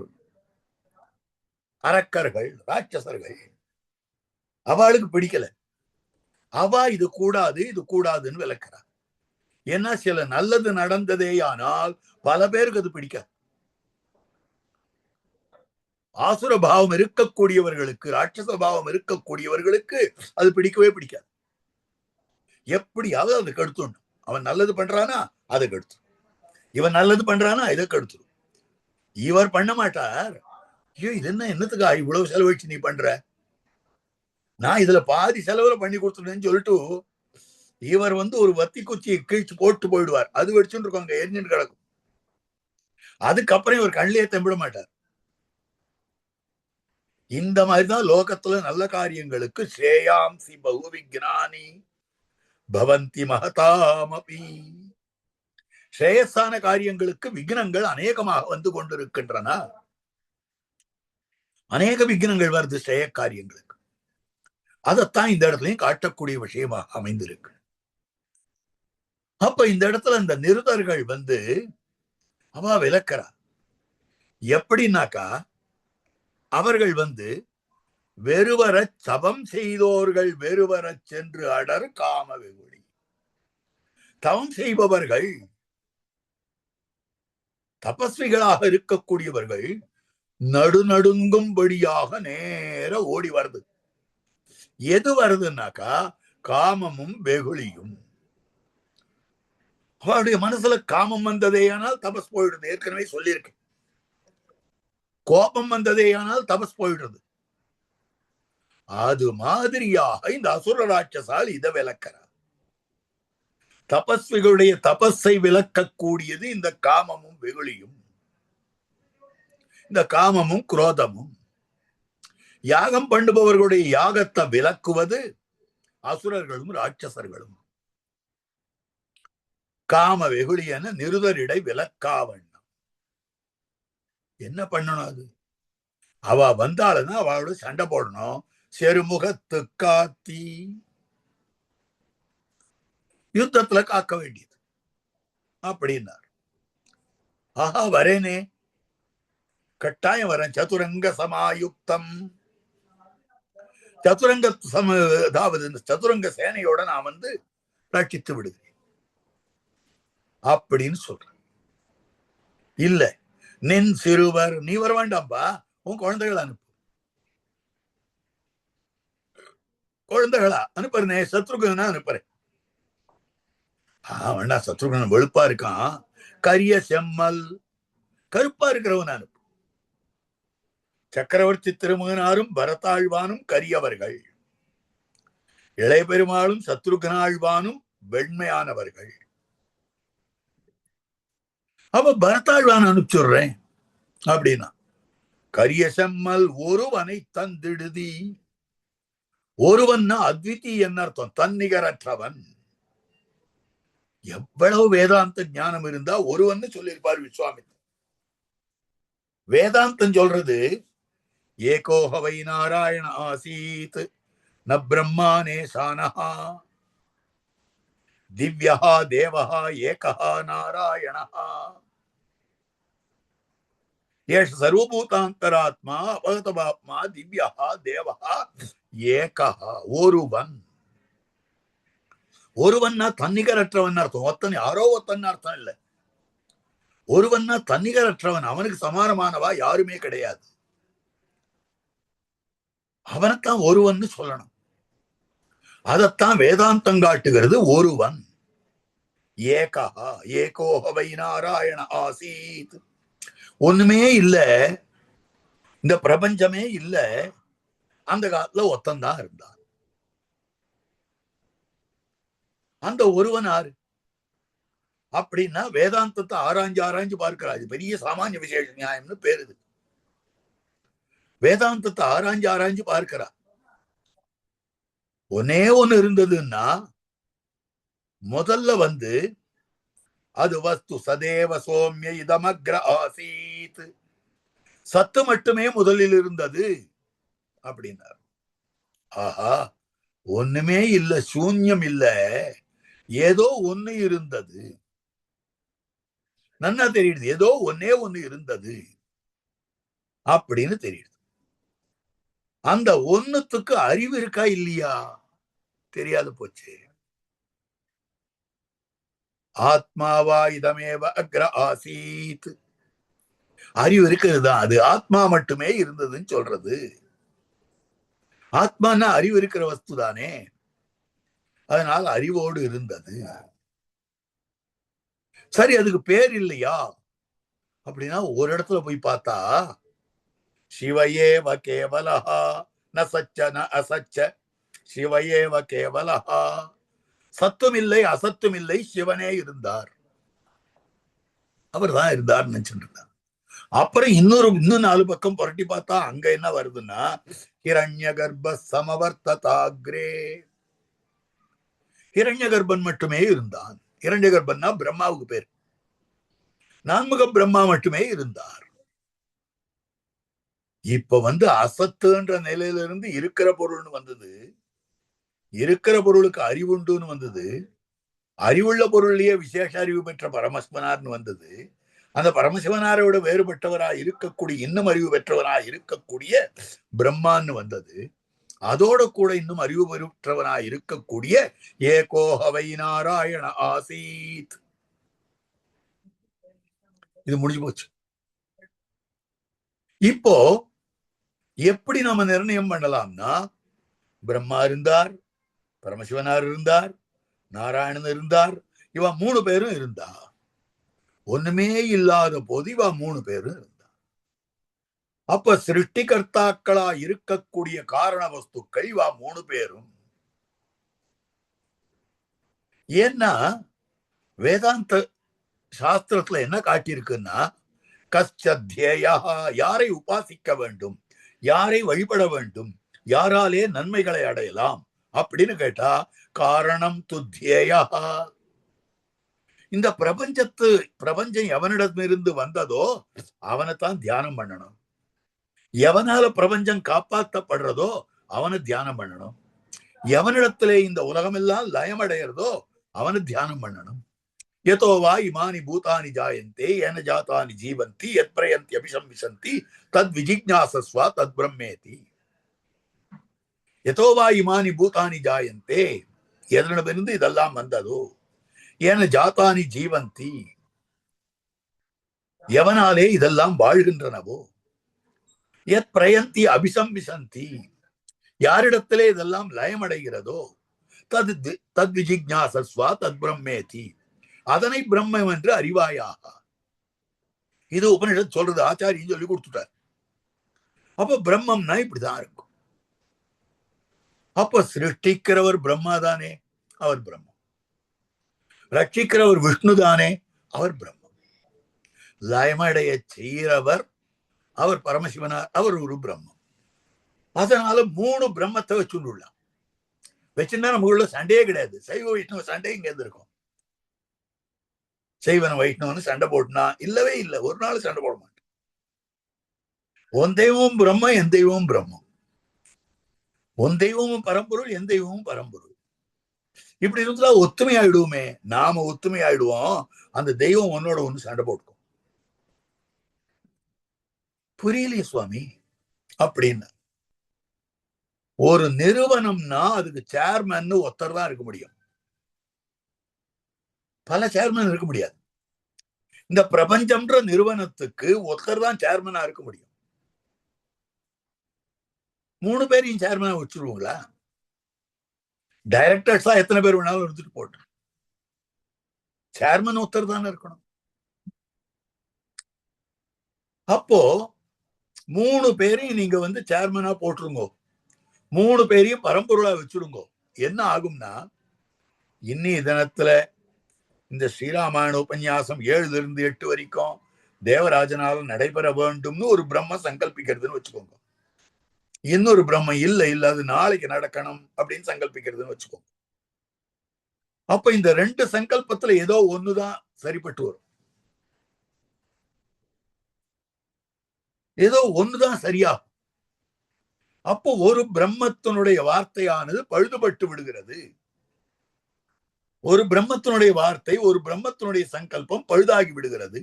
அரக்கர்கள், ராட்சசர்கள், அவளுக்கு பிடிக்கல. அவ இது கூடாது இது கூடாதுன்னு விளக்குறார். ஏன்னா சில நல்லது நடந்ததே ஆனால் பல பேருக்கு அது பிடிக்காது. ஆசுர பாவம் இருக்கக்கூடியவர்களுக்கு, ராட்சச பாவம் இருக்கக்கூடியவர்களுக்கு அது பிடிக்கவே பிடிக்காது. எப்படியாவது அதை கெடுத்துடணும். அவன் நல்லது பண்றானா அதை கெடுத்து, இவன் நல்லது பண்றானா இதை கெடுத்து. இவர் பண்ண மாட்டார். ஐயோ இது என்ன, என்னத்துக்கா இவ்வளவு செலவழிச்சு நீ பண்ற, நான் இதுல பாதி செலவுல பண்ணி கொடுத்துட்டேன்னு சொல்லிட்டு இவர் ஒரு வத்தி குச்சியை கீழ்ச்சி போட்டு போயிடுவார். அது வெடிச்சுட்டு இருக்கோங்க, எரிஞ்சுட்டு கிடக்கும். அதுக்கப்புறம் இவர் கண்ணிலே தெம்பிட மாட்டார். இந்த மாதிரிதான் லோகத்துல நல்ல காரியங்களுக்கு ஸ்ரேயாம்சி பகு விக்னானி பவந்தி மகதாமபி, ஸ்ரேயஸான காரியங்களுக்கு விக்னங்கள் அநேகமாக வந்து கொண்டிருக்கின்றன. அநேக விக்னங்கள் வருது ஸ்ரேய காரியங்களுக்கு. அதைத்தான் இந்த இடத்துலயும் காட்டக்கூடிய விஷயமாக அமைந்திருக்கு. அப்ப இந்த இடத்துல இந்த நிருதர்கள் அவ விளக்கிறா. எப்படின்னாக்கா அவர்கள் வெறுவர தவம் செய்தோர்கள் வெறுவர சென்று அடர் காம வெகுளி. தவம் செய்பவர்கள், தபஸ்விகளாக இருக்கக்கூடியவர்கள் நடுநடுங்கும்படியாக நேர ஓடி வருது. எது வருதுன்னாக்கா காமமும் வெகுளியும். அவருடைய மனசுல காமம் வந்ததே ஆனால் தபஸ் போயிடுது. ஏற்கனவே சொல்லியிருக்கேன். கோபம் வந்ததே ஆனால் தபஸ் போயிடுறது. அது மாதிரியாக இந்த அசுர ராட்சசால் இதை விளக்கிறார். தபஸ்விகளுடைய தபஸை விளக்கக்கூடியது இந்த காமமும் வெகுளியும், இந்த காமமும் குரோதமும். யாகம் பண்ணுபவர்களுடைய யாகத்தை விளக்குவது அசுரர்களும் ராட்சசர்களும். காம வெகுளியன நிருதரிடை விளக்காவண்ணம். என்ன பண்ணணும்? அது அவ வந்தாளுன்னா அவளோட சண்டை போடணும். செருமுகத்து காத்தி, யுத்தத்துல காக்க வேண்டியது அப்படின்னார். ஆஹா வரேனே, கட்டாயம் வரேன். சதுரங்க சமாயுக்தம், சதுரங்க அதாவது இந்த சதுரங்க சேனையோட நான் வந்து ரட்சித்து விடுகிறேன் அப்படின்னு சொல்றேன். இல்ல, நின் சிறுவர், நீ வர வேண்டாம்பா, உன் குழந்தைகளை அனுப்பு. குழந்தைகளா அனுப்புறனே, சத்ருகனா அனுப்புறேன். வேண்டா, சத்ருகன் வெளுப்பா இருக்கான், கரிய செம்மல் கருப்பா இருக்கிறவன் அனுப்பு. சக்கரவர்த்தி திருமகனாரும் பரதாழ்வானும் கரியவர்கள், இளைய பெருமாளும் சத்ருகனாழ்வானும் வெண்மையானவர்கள். அப்ப பரதாழ்வான் அனுப்பிச்சுடுறேன் அப்படின்னா, கரிய செம்மல் ஒருவனை தந்திடுதி. ஒருவன் அத்விதீயன் அர்த்தம், தன்னிகரற்றவன். எவ்வளவு வேதாந்த ஞானம் இருந்தா ஒருவன் சொல்லியிருப்பார் விஸ்வாமித்திரர். வேதாந்தம் சொல்றது ஏகோஹவை நாராயண ஆசீத் ந பிரம்மானே சானஹா திவ்யா தேவஹா ஏகஹா நாராயணஹா ஏஷ சர்வபூதாந்தராத்மா அபகதபாத்மா திவ்யா தேவஹா ஏகஹா. ஒருவன், ஒருவன்னா தன்னிகரற்றவன் அர்த்தம், ஒத்தன் யாரோ ஒத்தன் அர்த்தம் இல்ல. ஒருவன்னா தன்னிகரற்றவன், அவனுக்கு சமானமானவா யாருமே கிடையாது, அவனைத்தான் ஒருவன் சொல்லணும். அதத்தான் வேதாந்தம் காட்டுகிறது. ஒருவன் ஏகா ஏகோஹவை நாராயண ஆசீத். ஒண்ணுமே இல்ல, இந்த பிரபஞ்சமே இல்ல, அந்த காலத்துல ஒத்தந்தான் இருந்தான். அந்த ஒருவன் ஆறு அப்படின்னா வேதாந்தத்தை ஆராய்ஞ்சு ஆராய்ஞ்சு பார்க்கிறார். பெரிய சாமானிய விசேஷ நியாயம்னு பேருது. வேதாந்தத்தை ஆராய்ஞ்சு ஆராய்ஞ்சு பார்க்கிறார். ஒன்னே ஒண்ணு இருந்ததுன்னா முதல்ல வந்து அது வஸ்து சதேவ சோம்ய இதமக்ர ஆசீத், சத்து மட்டுமே முதலில் இருந்தது அப்படின்னார். ஆஹா, ஒண்ணுமே இல்ல, சூன்யம் இல்ல, ஏதோ ஒண்ணு இருந்தது. நன்னா தெரியுது, ஏதோ ஒன்னே ஒண்ணு இருந்தது அப்படின்னு தெரியுது. அந்த ஒண்ணுத்துக்கு அறிவு இருக்கா இல்லையா தெரியாது போச்சு. ஆத்மாவா இதமேவ அக்ர ஆசீத், அறிவு இருக்கிறது தான், அது ஆத்மா மட்டுமே இருந்ததுன்னு சொல்றது. ஆத்மானா அறிவு இருக்கிற வஸ்து தானே, அதனால அறிவோடு இருந்தது. சரி, அதுக்கு பேர் இல்லையா அப்படின்னா ஒரு இடத்துல போய் பார்த்தா சிவயேவ கேவலஹா ந சச்ச ந அசச்ச சிவயேவ கேவலஹா, சத்தும் இல்லை அசத்தும் இல்லை, சிவனே இருந்தார், அவர் தான் இருந்தார் நினைச்சுட்டு இருந்தார். அப்புறம் இன்னும் 4 பக்கம் புரட்டி பார்த்தா அங்க என்ன வருதுன்னா ஹிரண்ய கர்ப்ப சமவர்த்ததாக்ரே, ஹிரண்ய கர்ப்பன் மட்டுமே இருந்தான். ஹிரண்ய கர்ப்பன்னா பிரம்மாவுக்கு பேர். நான்முக பிரம்மா மட்டுமே இருந்தார். இப்ப வந்து அசத்துன்ற நிலையிலிருந்து இருக்கிற பொருள்னு வந்தது, இருக்கிற பொருளுக்கு அறிவுண்டுன்னு வந்தது, அறிவுள்ள பொருள்லயே விசேஷ அறிவு பெற்ற பரமசிவனார்னு வந்தது, அந்த பரமசிவனாரோட வேறுபட்டவராய் இருக்கக்கூடிய இன்னும் அறிவு பெற்றவராய் இருக்கக்கூடிய பிரம்மான்னு வந்தது. அதோட கூட இன்னும் அறிவு பெற்றவராய் இருக்கக்கூடிய ஏகோஹவை நாராயண ஆசீத். இது முடிஞ்சு போச்சு. இப்போ எப்படி நம்ம நிர்ணயம் பண்ணலாம்னா, பிரம்மா இருந்தார், பரமசிவனார் இருந்தார், நாராயணன் இருந்தார், இவ 3 பேரும் இருந்தா. ஒண்ணுமே இல்லாத போது இவ 3 பேரும் இருந்தா. அப்ப சிருஷ்டிகர்த்தாக்களா இருக்கக்கூடிய காரண வஸ்துக்கள் இவ 3 பேரும். ஏன்னா வேதாந்த சாஸ்திரத்துல என்ன காட்டியிருக்குன்னா, கஷ்டத்யேயா, யாரை உபாசிக்க வேண்டும், யாரை வழிபட வேண்டும், யாராலே நன்மைகளை அடையலாம் அப்படின்னு கேட்டா காரணம் துத்தியேயா, இந்த பிரபஞ்சம் எவனிடமிருந்து வந்ததோ அவனைத்தான் தியானம் பண்ணணும். எவனால பிரபஞ்சம் காப்பாற்றப்படுறதோ அவனை தியானம் பண்ணணும். எவனிடத்திலே இந்த உலகம் எல்லாம் லயமடைகிறதோ அவனை தியானம் பண்ணணும். யதோ வா இமானி பூதானி ஜாயந்தே ஏன ஜாதானி ஜீவந்தி யத் பிரயந்தி அபிசம்விசந்தி தத் விஜிக்ஞாசஸ்வா தத் பிரம்மேதி. எதோவா இமானி பூதானி ஜாயந்தே, எதனிடமிருந்து இதெல்லாம் வந்ததோ, ஏன ஜாத்தானி ஜீவந்தி, எவனாலே இதெல்லாம் வாழ்கின்றனவோ, எத் பிரயந்தி அபிசம்பிசந்தி, யாரிடத்திலே இதெல்லாம் லயமடைகிறதோ, தத் தத் விஜிக்ஞாசஸ்வா தத் பிரம்மேதி, அதனை பிரம்மம் என்று அறிவாயாக. இது உபனிஷத் சொல்றது, ஆச்சாரியும் சொல்லி கொடுத்துட்டார். அப்ப பிரம்மம்னா இப்படிதான் இருக்கும். அப்ப சிருஷ்டிக்கிறவர் பிரம்மா தானே, அவர் பிரம்மம். ரட்சிக்கிறவர் விஷ்ணு தானே, அவர் பிரம்மம். லயமடைய செய்கிறவர் அவர் பரமசிவனார், அவர் ஒரு பிரம்மம். அதனால 3 பிரம்மத்தை வச்சுள்ளான். வச்சுன்னா நமக்குள்ள சண்டையே கிடையாது. சைவ வைஷ்ணவ சண்டை இங்க இருக்கும். சைவன வைஷ்ணவனு சண்டை போட்டுனா இல்லவே இல்லை, ஒரு நாள் சண்டை போட மாட்டேன். உன் தெய்வமும் பிரம்மம், என் தெய்வமும் பிரம்மம். உன் தெய்வமும் பரம்பொருள், என் தெய்வமும் பரம்பொருள். இப்படி இருந்தா ஒத்துமை ஆயிடுவோமே. நாம ஒத்துமை ஆயிடுவோம், அந்த தெய்வம் ஒன்னோட ஒண்ணு சண்டை போட்டுக்கும். புரியலையே சுவாமி அப்படின்னு. ஒரு நிறுவனம்னா அதுக்கு சேர்மன் ஒருத்தர் தான் இருக்க முடியும், பல சேர்மன் இருக்க முடியாது. இந்த பிரபஞ்சம்ன்ற நிறுவனத்துக்கு ஒருத்தர் தான் சேர்மனா இருக்க முடியும். 3 பேரையும் சேர்மனா வச்சிருவோங்களா? டைரக்டர்ஸா எத்தனை பேர் வேணாலும் இருந்துட்டு போட்டு, சேர்மன் ஒருத்தர் தானே இருக்கணும். அப்போ 3 பேரையும் நீங்க சேர்மனா போட்டுருங்க, 3 பேரையும் பரம்பொருளா வச்சிருங்க. என்ன ஆகும்னா, இன்னி தினத்துல இந்த ஸ்ரீராமாயண உபன்யாசம் 7 இருந்து 8 வரைக்கும் தேவராஜனால நடைபெற வேண்டும்னு ஒரு பிரம்ம சங்கல்பிக்கிறதுன்னு வச்சுக்கோங்க. இன்னொரு பிரம்மம் இல்ல அது நாளைக்கு நடக்கணும் அப்படின்னு சங்கல்பிக்கிறதுன்னு வச்சுக்கோங்க. அப்ப இந்த 2 சங்கல்பத்துல ஏதோ ஒண்ணுதான் சரிப்பட்டு வரும், ஏதோ ஒண்ணுதான் சரியா. அப்போ ஒரு பிரம்மத்தினுடைய வார்த்தையானது பழுதுபட்டு விடுகிறது. ஒரு பிரம்மத்தினுடைய வார்த்தை, ஒரு பிரம்மத்தினுடைய சங்கல்பம் பழுதாகி விடுகிறது.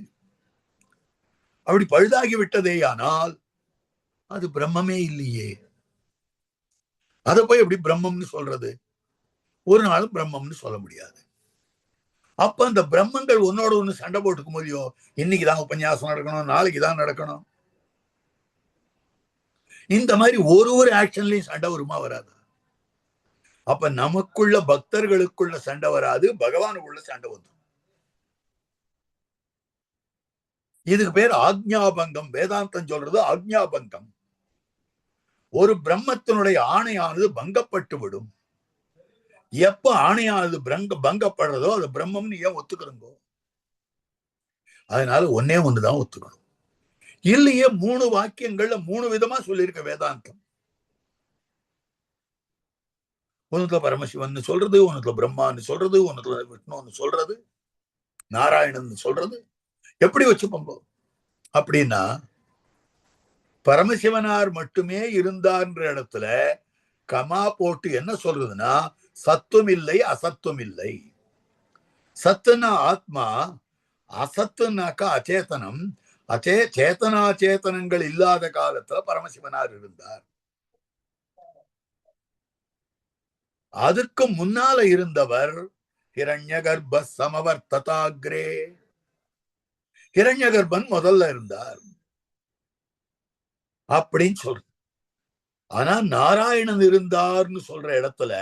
அப்படி பழுதாகி விட்டதேயானால் அது பிரம்மமே இல்லையே. அதை போய் எப்படி பிரம்மம்னு சொல்றது? ஒரு நாளும் பிரம்மம்னு சொல்ல முடியாது. அப்ப அந்த பிரம்மங்கள் ஒன்னோட ஒண்ணு சண்டை போட்டுக்க முடியும். இன்னைக்குதான் உபன்யாசம் நடக்கணும், நாளைக்குதான் நடக்கணும், இந்த மாதிரி ஒரு ஆக்ஷன்லயும் சண்டை வருமா? வராது. அப்ப நமக்குள்ள பக்தர்களுக்குள்ள சண்டை வராது, பகவானுக்குள்ள சண்டை வந்து. இதுக்கு பேர் ஆக்ஞாபங்கம். வேதாந்தம் சொல்றது ஆக்ஞாபங்கம். ஒரு பிரம்மத்தினுடைய ஆணையானது பங்கப்பட்டு விடும். எப்ப ஆணையானது பங்கப்படுறதோ அது பிரம்மம்னு ஏன் ஒத்துக்கிறோங்கோ? அதனால ஒன்னே ஒண்ணுதான் ஒத்துக்கணும். இல்லையே 3 வாக்கியங்கள்ல 3 விதமா சொல்லியிருக்க வேதாந்தம். ஒண்ணுத்துல பரமசிவன் சொல்றது, ஒண்ணுத்துல பிரம்மான்னு சொல்றது, ஒண்ணுத்துல விஷ்ணுன்னு சொல்றது, நாராயணன் சொல்றது. எப்படி வச்சுப்போங்க அப்படின்னா, பரமசிவனார் மட்டுமே இருந்தார்ன்ற இடத்துல கமா போட்டு என்ன சொல்றதுன்னா, சத்துவம் இல்லை, அசத்துவம் இல்லை. சத்துனா ஆத்மா, அசத்துனாக்கா அச்சேதனம். சேத்தனாச்சேதனங்கள் இல்லாத காலத்துல பரமசிவனார் இருந்தார். அதுக்கு முன்னால இருந்தவர் ஹிரண்யகர்ப்ப சமவர்த்ததாக்ரே. ஹிரண்யகர்ப்பன் முதல்ல இருந்தார் அப்படின்னு சொல்ற. ஆனா நாராயணன் இருந்தார்னு சொல்ற இடத்துல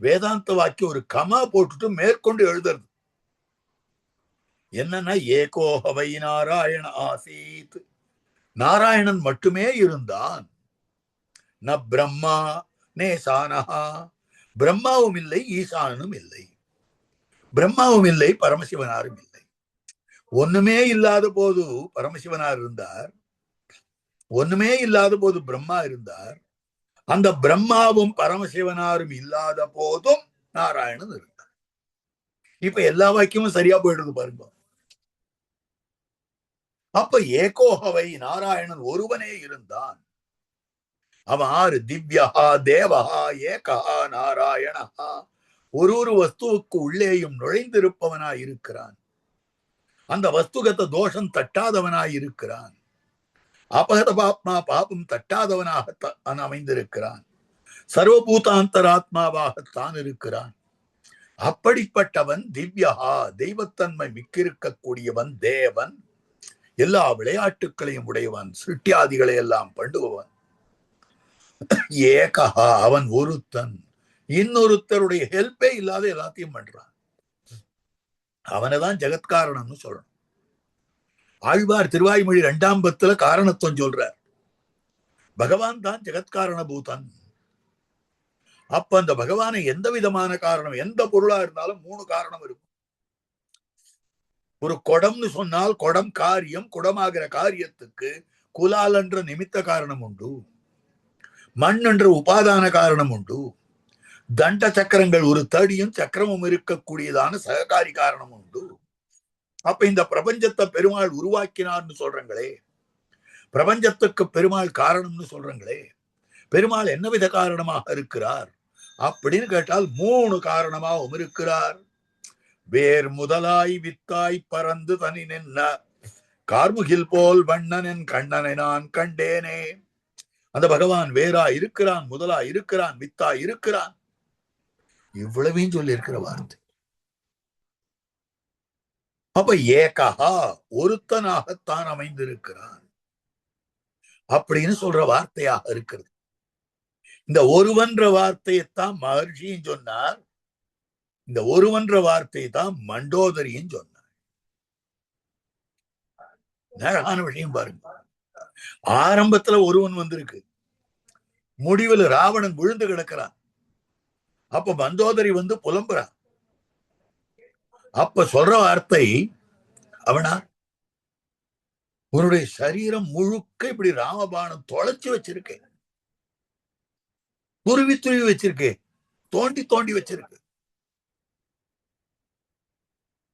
வேதாந்த வாக்கியம் ஒரு கமா போட்டுட்டு மேற்கொண்டு எழுதுறது என்னன்னா, ஏகோஹவை நாராயண ஆசீத், நாராயணன் மட்டுமே இருந்தான். ந பிரம்மா நேசானஹா, பிரம்மாவும் இல்லை, ஈசானனும் இல்லை. பிரம்மாவும் இல்லை, பரமசிவனாரும் இல்லை. ஒண்ணுமே இல்லாத போது பரமசிவனார் இருந்தார், ஒண்ணுமே இல்லாத போது பிரம்மா இருந்தார். அந்த பிரம்மாவும் பரமசிவனாரும் இல்லாத போதும் நாராயணன் இருந்தார். இப்ப எல்லா வாக்கியமும் சரியா போயிடுது பாருங்க. அப்ப ஏகோஹவை நாராயணன் ஒருவனே இருந்தான். அவன் ஆறு? திவ்யஹா தேவஹா ஏகஹா நாராயணஹா. ஒரு வஸ்துவுக்கு உள்ளேயும் நுழைந்திருப்பவனாய் இருக்கிறான். அந்த வஸ்துகத்த தோஷம் தட்டாதவனாய் இருக்கிறான். அபகத பாப்மா, பாபம் தட்டாதவனாக அமைந்திருக்கிறான். சர்வபூதாந்தராத்மாவாகத்தான் இருக்கிறான். அப்படிப்பட்டவன் திவ்யா, தெய்வத்தன்மை மிக்கிருக்கக்கூடியவன், தேவன், எல்லா விளையாட்டுக்களையும் உடையவன், சிருஷ்டியாதிகளை எல்லாம் பண்ணுபவன். ஏகா, அவன் ஒருத்தன், இன்னொருத்தருடைய ஹெல்ப்பே இல்லாத எல்லாத்தையும் பண்றான். அவனைதான் ஜெகத்காரணம்னு சொல்லணும். ஆழ்வார் திருவாய்மொழி 2ஆம் பத்துல காரணத்துவம் சொல்றார். பகவான் தான் ஜெகத்காரண பூதன். அப்ப அந்த பகவானை எந்த விதமான காரணம், எந்த பொருளா இருந்தாலும் 3 காரணம் இருக்கும். ஒரு குடம்னு சொன்னால் குடம் காரியம், குடமாகிற காரியத்துக்கு குலால் என்ற நிமித்த காரணம் உண்டு, மண் என்ற உபாதான காரணம் உண்டு, தண்ட சக்கரங்கள் ஒரு தடியும் சக்கரமும் இருக்கக்கூடியதான சககாரி காரணம் உண்டு. அப்ப இந்த பிரபஞ்சத்தை பெருமாள் உருவாக்கினார்னு சொல்றங்களே, பிரபஞ்சத்துக்கு பெருமாள் காரணம்னு சொல்றங்களே, பெருமாள் என்ன வித காரணமாக இருக்கிறார் அப்படின்னு கேட்டால் 3 காரணமாகவும் இருக்கிறார். வேர் முதலாய் வித்தாய் பறந்து தனி நின்ன கார்முகில் போல் வண்ணனின் கண்ணனை நான் கண்டேனே. அந்த பகவான் வேறா இருக்கிறான், முதலா இருக்கிறான், வித்தா இருக்கிறான். இவ்வளவையும் சொல்லி இருக்கிற வார்த்தை. அப்ப ஏகா, ஒருத்தனாகத்தான் அமைந்திருக்கிறான் அப்படின்னு சொல்ற வார்த்தையாக இருக்கிறது. இந்த ஒருவன்ற வார்த்தையைத்தான் மகர்ஷியும் சொன்னார். இந்த ஒருவன்ற வார்த்தையை தான் மண்டோதரியும் சொன்னார். அழகான விஷயம் பாருங்க. ஆரம்பத்துல ஒருவன் வந்திருக்கு, முடிவில் ராவணன் விழுந்து கிடக்கிறான். அப்ப மண்டோதரி வந்து புலம்புறான். அப்ப சொல்ற வார்த்தை, அவனா உன்னுடைய சரீரம் முழுக்க இப்படி ராமபாணம் தொலைச்சு வச்சிருக்கேன், துருவி துருவி வச்சிருக்கேன், தோண்டி தோண்டி வச்சிருக்கு,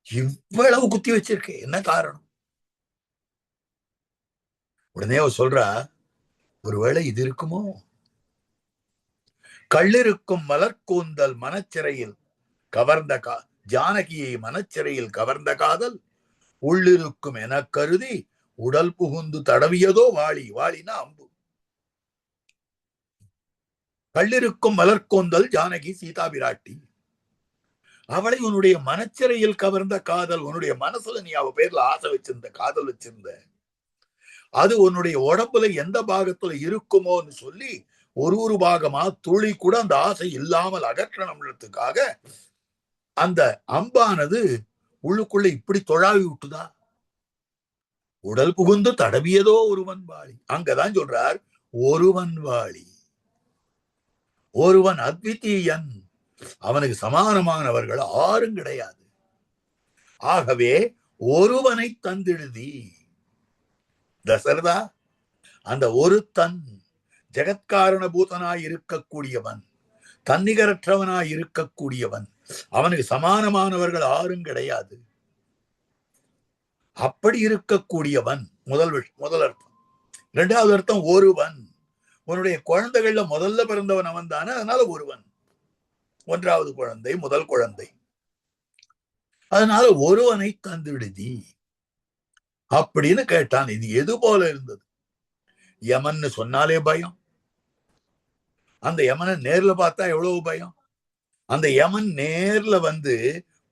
இவ்வளவு குத்தி வச்சிருக்கேன், என்ன காரணம்? உடனே அவ சொல்றா, ஒருவேளை இது இருக்குமோ? கள்ளிருக்கும் மலர்கூந்தல் மனச்சிறையில் கவர்ந்த ஜானகியை மனச்சிறையில் கவர்ந்த காதல் உள்ளிருக்கும் என கருதி உடல் புகுந்து தடவியதோ வாளி. வாளினா அம்பு. கள்ளிருக்கும் மலர்கூந்தல் ஜானகி சீதா பிராட்டி, அவளை உன்னுடைய மனச்சிறையில் கவர்ந்த காதல், உன்னுடைய மனசுல நீ அவ பேர்ல ஆசை வச்சிருந்த, காதல் வச்சிருந்த, அது உன்னுடைய உடம்புல எந்த பாகத்துல இருக்குமோன்னு சொல்லி ஒரு பாகமா துளி கூட அந்த ஆசை இல்லாமல் அகற்றணும்ன்றதுக்காக அந்த அம்பானது உள்ளுக்குள்ள இப்படி தொழாவி விட்டுதா? உடல் புகுந்து தடவியதோ ஒருவன் வாளி. அங்கதான் சொல்றார் ஒருவன் வாளி. ஒருவன் அத்விதீயன், அவனுக்கு சமானமானவர்கள் ஆரும் கிடையாது. ஆகவே ஒருவனை தந்திடுதி. தசரதா, அந்த ஒருத்தன் ஜெகத்காரண பூதனாய் இருக்கக்கூடியவன், தன்னிகரற்றவனாய் இருக்கக்கூடியவன், அவனுக்கு சமானமானவர்கள் ஆரும் கிடையாது. அப்படி இருக்கக்கூடியவன் முதல் அர்த்தம். 2வது அர்த்தம் ஒருவன், உன்னுடைய குழந்தைகள்ல முதல்ல பிறந்தவன் அவன் தானே, அதனால ஒருவன், 1வது குழந்தை, முதல் குழந்தை. அதனால ஒருவனை தந்துடுதி அப்படின்னு கேட்டான். இது எது போல இருந்தது? யமன்னு சொன்னாலே பயம். அந்த யமனை நேர்ல பார்த்தா எவ்வளவு பயம். அந்த யமன் நேர்ல வந்து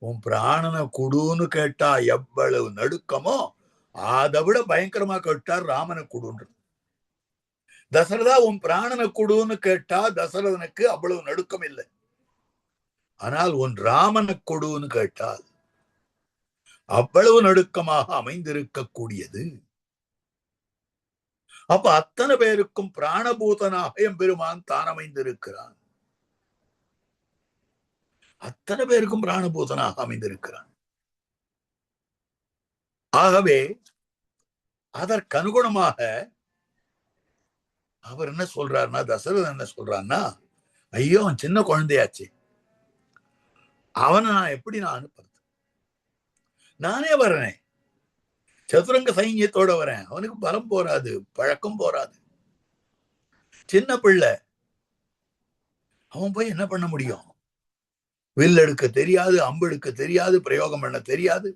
உன் பிராணனை குடுன்னு கேட்டா எவ்வளவு நடுக்கமோ அதை விட பயங்கரமா கேட்டார் ராமனை குடுன்றது. தசரதா, உன் பிராணனை குடுன்னு கேட்டா தசரதனுக்கு அவ்வளவு நடுக்கம் இல்லை. ஆனால் உன் ராமனை கொடுன்னு கேட்டால் அவ்வளவு நடுக்கமாக அமைந்திருக்கக்கூடியது. அப்ப அத்தனை பேருக்கும் பிராணபூதனாக எம்பெருமான் தான் அமைந்திருக்கிறான். அத்தனை பேருக்கும் பிராணபூதனாக அமைந்திருக்கிறான். ஆகவே அதற்கு அனுகுணமாக அவர் என்ன சொல்றாருன்னா, தசரதன் என்ன சொல்றாருன்னா, ஐயோ அவன் சின்ன குழந்தையாச்சு, அவனை நான் எப்படி நான் அனுப்புறது? நானே வர்றேன், சதுரங்க சைன்யத்தோட வரேன், அவனுக்கு பலம் போராது, பழக்கம் போராது, சின்ன பிள்ளை, அவன் போய் என்ன பண்ண முடியும்? வில் எடுக்க தெரியாது, அம்பு எடுக்க தெரியாது, பிரயோகம் பண்ண தெரியாது,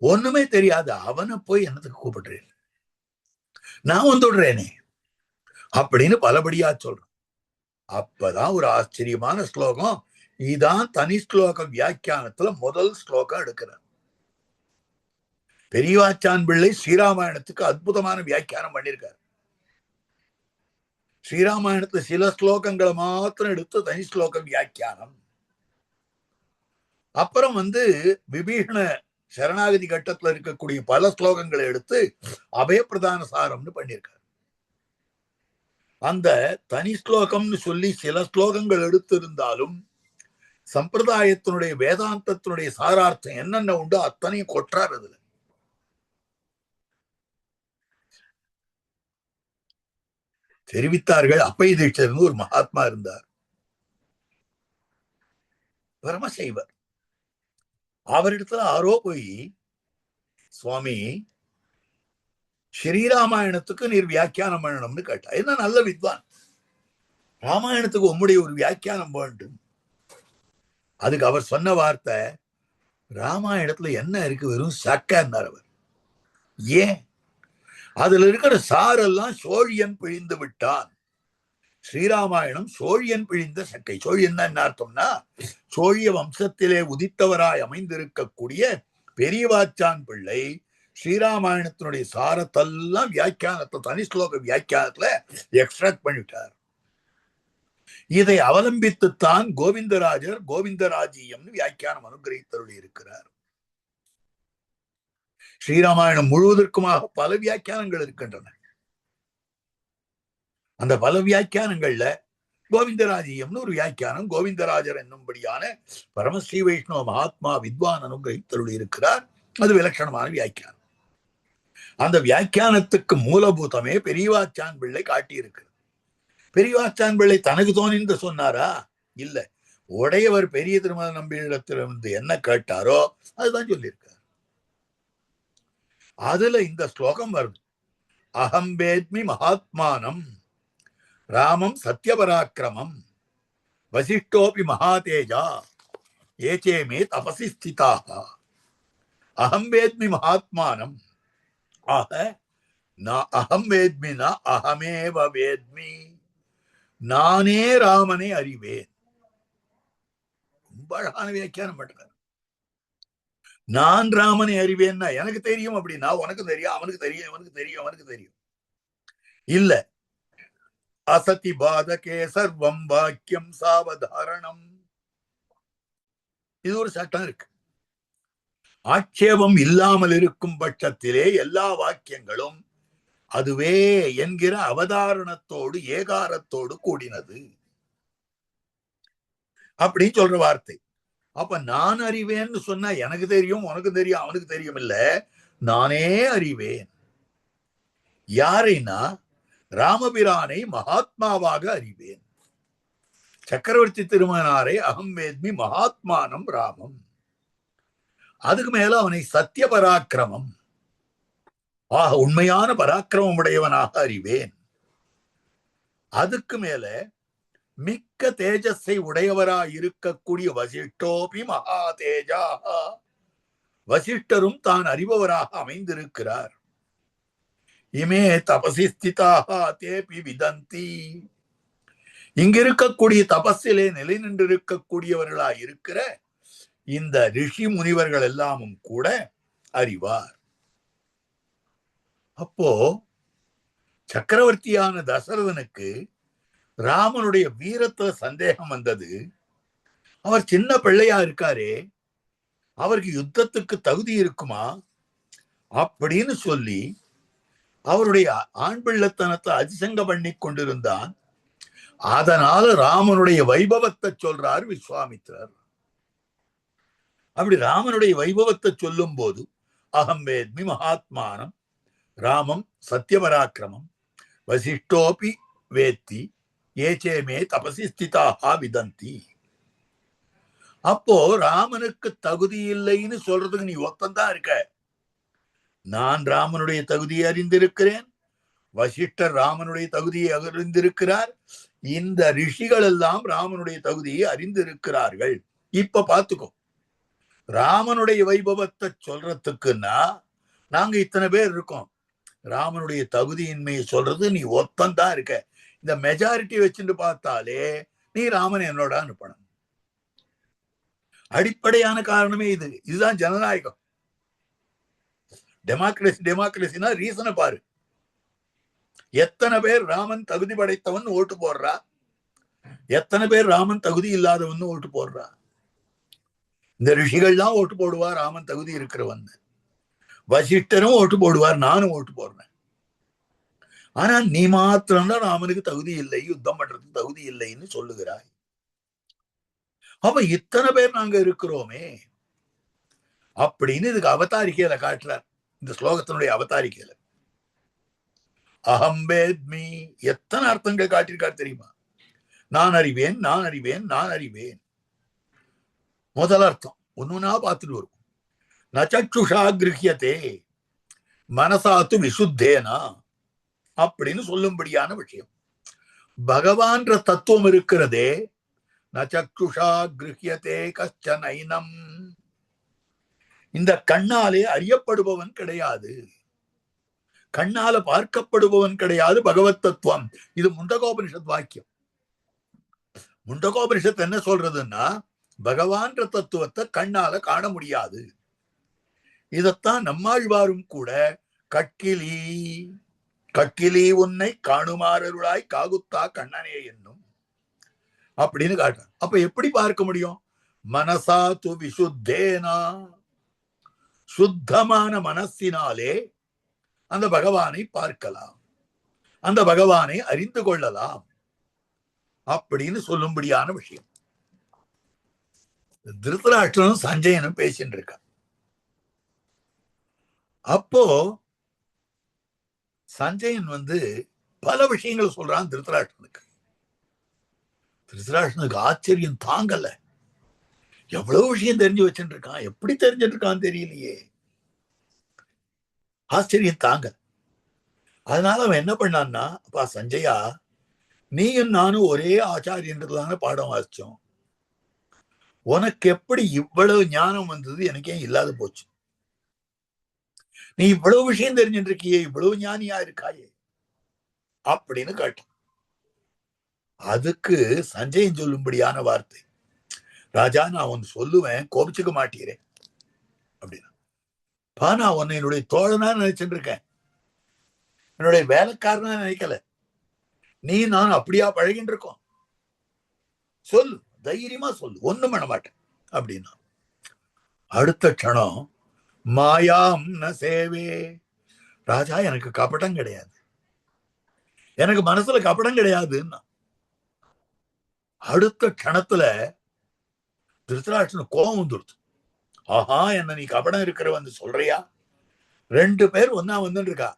ஒண்ணுமே தெரியாது. அவனை போய் என்னத்துக்கு கூப்பிடுறேன்? நான் வந்துடுறேனே அப்படின்னு பலபடியா சொல்றேன். அப்பதான் ஒரு ஆச்சரியமான ஸ்லோகம். இதான் தனி ஸ்லோக வியாக்கியானத்துல முதல் ஸ்லோகம் எடுக்கிறார். பெரியவாச்சான் பிள்ளை ஸ்ரீராமாயணத்துக்கு அற்புதமான வியாக்கியானம் பண்ணியிருக்காரு. ஸ்ரீராமாயணத்துல சில ஸ்லோகங்களை மாத்திரம் எடுத்து தனி ஸ்லோக வியாக்கியானம். அப்புறம் விபீஷண சரணாகதி கட்டத்துல இருக்கக்கூடிய பல ஸ்லோகங்களை எடுத்து அபயப்பிரதான சாரம்னு பண்ணியிருக்காரு. அந்த தனி ஸ்லோகம்னு சொல்லி சில ஸ்லோகங்கள் எடுத்திருந்தாலும் சம்பிரதாயத்தினுடைய வேதாந்தத்தினுடைய சாரார்த்தம் என்னென்ன உண்டோ அத்தனையும் கொற்றார். அதுல தெரிவித்தார்கள். அப்பை தீட்சர் ஒரு மகாத்மா இருந்தார், பரமசைவர். அவரிடத்துல ஆரோ போய், சுவாமி ஸ்ரீராமாயணத்துக்கு நீர் வியாக்கியானம் பண்ணணும்னு கேட்டா. என்ன நல்ல வித்வான், ராமாயணத்துக்கு உம்முடைய ஒரு வியாக்கியானம் வேண்டும். அதுக்கு அவர் சொன்ன வார்த்தை, ராமாயணத்துல என்ன இருக்கு, வெறும் சக்கன்னார் அவர். ஏன்? அதுல இருக்கிற சாரெல்லாம் சோழியன் பிழிந்து விட்டான். ஸ்ரீராமாயணம் சோழியன் பிழிந்த சக்கை. சோழியன் என்ன அர்த்தம்னா, சோழிய வம்சத்திலே உதித்தவராய் அமைந்திருக்கக்கூடிய பெரியவாச்சான் பிள்ளை ஸ்ரீராமாயணத்தினுடைய சாரத்தெல்லாம் வியாக்கியானத்தை தனி ஸ்லோக வியாக்கியானத்துல எக்ஸ்ட்ராக்ட் பண்ணிட்டார். இதை அவலம்பித்துத்தான் கோவிந்தராஜர் கோவிந்தராஜியம் வியாக்கியானம் அனுகிரகித்தருளி இருக்கிறார். ஸ்ரீராமாயணம் முழுவதற்குமாக பல வியாக்கியானங்கள் இருக்கின்றன. அந்த பல வியாக்கியானங்கள்ல கோவிந்தராஜியம்னு ஒரு வியாக்கியானம் கோவிந்தராஜர் என்னும்படியான பரமஸ்ரீ வைஷ்ணவ மகாத்மா வித்வான் அனுகிரகித்தருளி இருக்கிறார். அது விலட்சணமான வியாக்கியானம். அந்த வியாக்கியானத்துக்கு மூலபூதமே பெரியவாச்சான் பிள்ளை காட்டியிருக்கிறது. பெரியவாச்சான் பிள்ளை தனக்கு தோணிந்து சொன்னாரா? இல்ல, உடையவர் பெரிய திருமல நம்பியிடத்திலிருந்து என்ன கேட்டாரோ அதுதான் சொல்லியிருக்கார். அதுல இந்த ஸ்லோகம் வருது, அகம் வேத்மி மகாத்மானம் ராமம் சத்யபராக்கிரமம் வசிஷ்டோபி மகாதேஜா ஏச்சேமே தபசி ஸ்திதாக. அகம் வேத்மி மகாத்மானம், ஆக அகம் வேத்மினா அகமேவ வேத்மி, நானே ராமனை அறிவேன். ரொம்ப அழகான வியாக்கியானம் பண்றார். நான் ராமனை அறிவேன்னா எனக்கு தெரியும் அப்படின்னா உனக்கு தெரியும், அவனுக்கு தெரியும், இவனுக்கு தெரியும், அவனுக்கு தெரியும். இல்ல, அசதி பாதகே சர்வம் வாக்கியம் சாவதாரணம். இது ஒரு சட்டம் இருக்கு. ஆட்சேபம் இல்லாமல் இருக்கும் பட்சத்திலே எல்லா வாக்கியங்களும் அதுவே என்கிற அவதாரணத்தோடு ஏகாரத்தோடு கூடினது அப்படின்னு சொல்ற வார்த்தை. அப்ப நான் அறிவேன்னு சொன்னா எனக்கு தெரியும், உனக்கு தெரியும், அவனுக்கு தெரியும். இல்ல, நானே அறிவேன். யாரைனா ராமபிரானை மகாத்மாவாக அறிவேன். சக்கரவர்த்தி திருமகனாரை அகம் வேத்மி மகாத்மானம் ராமம். அதுக்கு மேல அவனை சத்திய பராக்கிரமம், ஆக உண்மையான பராக்கிரமம் உடையவனாக அறிவேன். அதுக்கு மேல மிக்க தேஜஸை உடையவராய் இருக்கக்கூடிய வசிஷ்டோபி மகா தேஜா, வசிஷ்டரும் தான் அறிபவராக அமைந்திருக்கிறார். இமே தபசி ஸ்திதாக தேபி விதந்தி, இங்கிருக்கக்கூடிய தபஸிலே நிலை நின்றிருக்கக்கூடியவர்களாய் இருக்கிற இந்த ரிஷி முனிவர்கள் எல்லாமும் கூட அறிவார். அப்போ சக்கரவர்த்தியான தசரதனுக்கு ராமனுடைய வீரத்துல சந்தேகம் வந்தது. அவர் சின்ன பிள்ளையா இருக்காரே, அவருக்கு யுத்தத்துக்கு தகுதி இருக்குமா அப்படின்னு சொல்லி அவருடைய ஆண் பிள்ளைத்தனத்தை அதிசங்க பண்ணி கொண்டிருந்தான். அதனால ராமனுடைய வைபவத்தை சொல்றார் விஸ்வாமித்திரர். அப்படி ராமனுடைய வைபவத்தை சொல்லும் போது அகம் வேத்மி மகாத்மானம் ராமம் சத்யபராக்கிரமம் வசிஷ்டோபி வேத்தி ஏச்சேமே தபசி ஸ்திதாக விதந்தி. அப்போ ராமனுக்கு தகுதி இல்லைன்னு சொல்றதுக்கு நீ ஒத்தந்தான் இருக்க. நான் ராமனுடைய தகுதியை அறிந்திருக்கிறேன், வசிஷ்டர் ராமனுடைய தகுதியை அறிந்திருக்கிறார், இந்த ரிஷிகள் எல்லாம் ராமனுடைய தகுதியை அறிந்திருக்கிறார்கள். இப்ப பாத்துக்கோ, ராமனுடைய வைபவத்தை சொல்றதுக்குன்னா நாங்க இத்தனை பேர் இருக்கோம், ராமனுடைய தகுதியின்மையை சொல்றது நீ ஒத்தந்தான் இருக்க. இந்த மெஜாரிட்டி வச்சுட்டு பார்த்தாலே நீ ராமன் என்னோட அனுப்பணும். அடிப்படையான காரணமே இதுதான் ஜனநாயகம். டெமோக்ரஸினா ரீசனை பாரு. எத்தனை பேர் ராமன் தகுதி படைத்தவன் ஓட்டு போடுறா, எத்தனை பேர் ராமன் தகுதி இல்லாதவன் ஓட்டு போடுறா. இந்த ரிஷிகள்லாம் ஓட்டு போடுவா ராமன் தகுதி இருக்கிறவன். வசிஷ்டரும் ஓட்டு போடுவார், நானும் ஓட்டு போடுறேன். ஆனா நீ மாத்திரம்தான் ராமனுக்கு தகுதி இல்லை, யுத்தம் பண்றதுக்கு தகுதி இல்லைன்னு சொல்லுகிறாய். அப்ப இத்தனை பேர் நாங்க இருக்கிறோமே அப்படின்னு இதுக்கு அவதாரிக்கையில காட்டுறார். இந்த ஸ்லோகத்தினுடைய அவதாரிக்கையில அகம்பேத்மி எத்தனை அர்த்தங்கள் காட்டியிருக்கார் தெரியுமா? நான் அறிவேன், நான் அறிவேன், நான் அறிவேன். முதல் அர்த்தம் ஒண்ணுனா பார்த்துட்டு வரும். நச்சுஷா கிரகியதே மனசாத்து விசுத்தேனா அப்படின்னு சொல்லும்படியான விஷயம். பகவான்ற தத்துவம் இருக்கிறதே, நச்சுஷா கிரகியதே கஷ்டனைனம். இந்த கண்ணாலே அறியப்படுபவன் கிடையாது, கண்ணால பார்க்கப்படுபவன் கிடையாது பகவத் தத்துவம். இது முண்டகோபனிஷத் வாக்கியம். முண்டகோபனிஷத் என்ன சொல்றதுன்னா, பகவான்ற தத்துவத்தை கண்ணால காண முடியாது. இதத்தான் நம்மாழ்வாரும் கூட கட்கிலி கட்கிலி உன்னை காணுமாறருளாய் காகுத்தா கண்ணனே என்னும் அப்படின்னு காட்டுறான். அப்ப எப்படி பார்க்க முடியும்? மனசா து விசுத்தேனா, சுத்தமான மனசினாலே அந்த பகவானை பார்க்கலாம், அந்த பகவானை அறிந்து கொள்ளலாம் அப்படின்னு சொல்லும்படியான விஷயம். திருதராஷ்டிரனும் சஞ்சயனும் பேசிட்டு இருக்க. அப்போ சஞ்சயன் பல விஷயங்கள் சொல்றான் திருதராஷ்டிரனுக்கு. திருதராஷ்டிரனுக்கு ஆச்சரியம் தாங்கல. எவ்வளவு விஷயம் தெரிஞ்சு வச்சுட்டு இருக்கான், எப்படி தெரிஞ்சிட்டு இருக்கான்னு தெரியலையே, ஆச்சரியம் தாங்க. அதனால அவன் என்ன பண்ணான்னா, அப்பா சஞ்சயா, நீயும் நானும் ஒரே ஆச்சாரியன்றதுதான பாடம் வாசிச்சோம், உனக்கு எப்படி இவ்வளவு ஞானம் வந்தது? எனக்கே இல்லாத போச்சு. நீ இவ்வளவு விஷயம் தெரிஞ்சுட்டு இருக்கியே, இவ்வளவு ஞானியா இருக்காயே அப்படின்னு கேட்டான். அதுக்கு சஞ்சயன் சொல்லும்படியான வார்த்தை, ராஜா நான் ஒன்னு சொல்லுவேன், கோபிச்சுக்க மாட்டீரேன் அப்படின்னா. நான் உன்னை என்னுடைய தோழனா நினைச்சுட்டு இருக்கேன், என்னுடைய வேலைக்காரனா நினைக்கல. நீ நான் அப்படியா பழகிட்டு இருக்கோம், சொல்லு, தைரியமா சொல்லு, ஒண்ணும் பண்ண மாட்டேன் அப்படின்னா. அடுத்த க்ஷணம் மாயாம் ந சேவே, ராஜா எனக்கு கபடம் கிடையாது, எனக்கு மனசுல கபடம் கிடையாதுன்னா. அடுத்த க்ஷணத்துல திருதராஷ்டிரனுக்கு கோபம் வந்துடுது. ஆஹா, என்ன நீ கபடம் இருக்கிறவன் சொல்றியா? 2 பேர் ஒன்னா வந்துட்டு இருக்கா,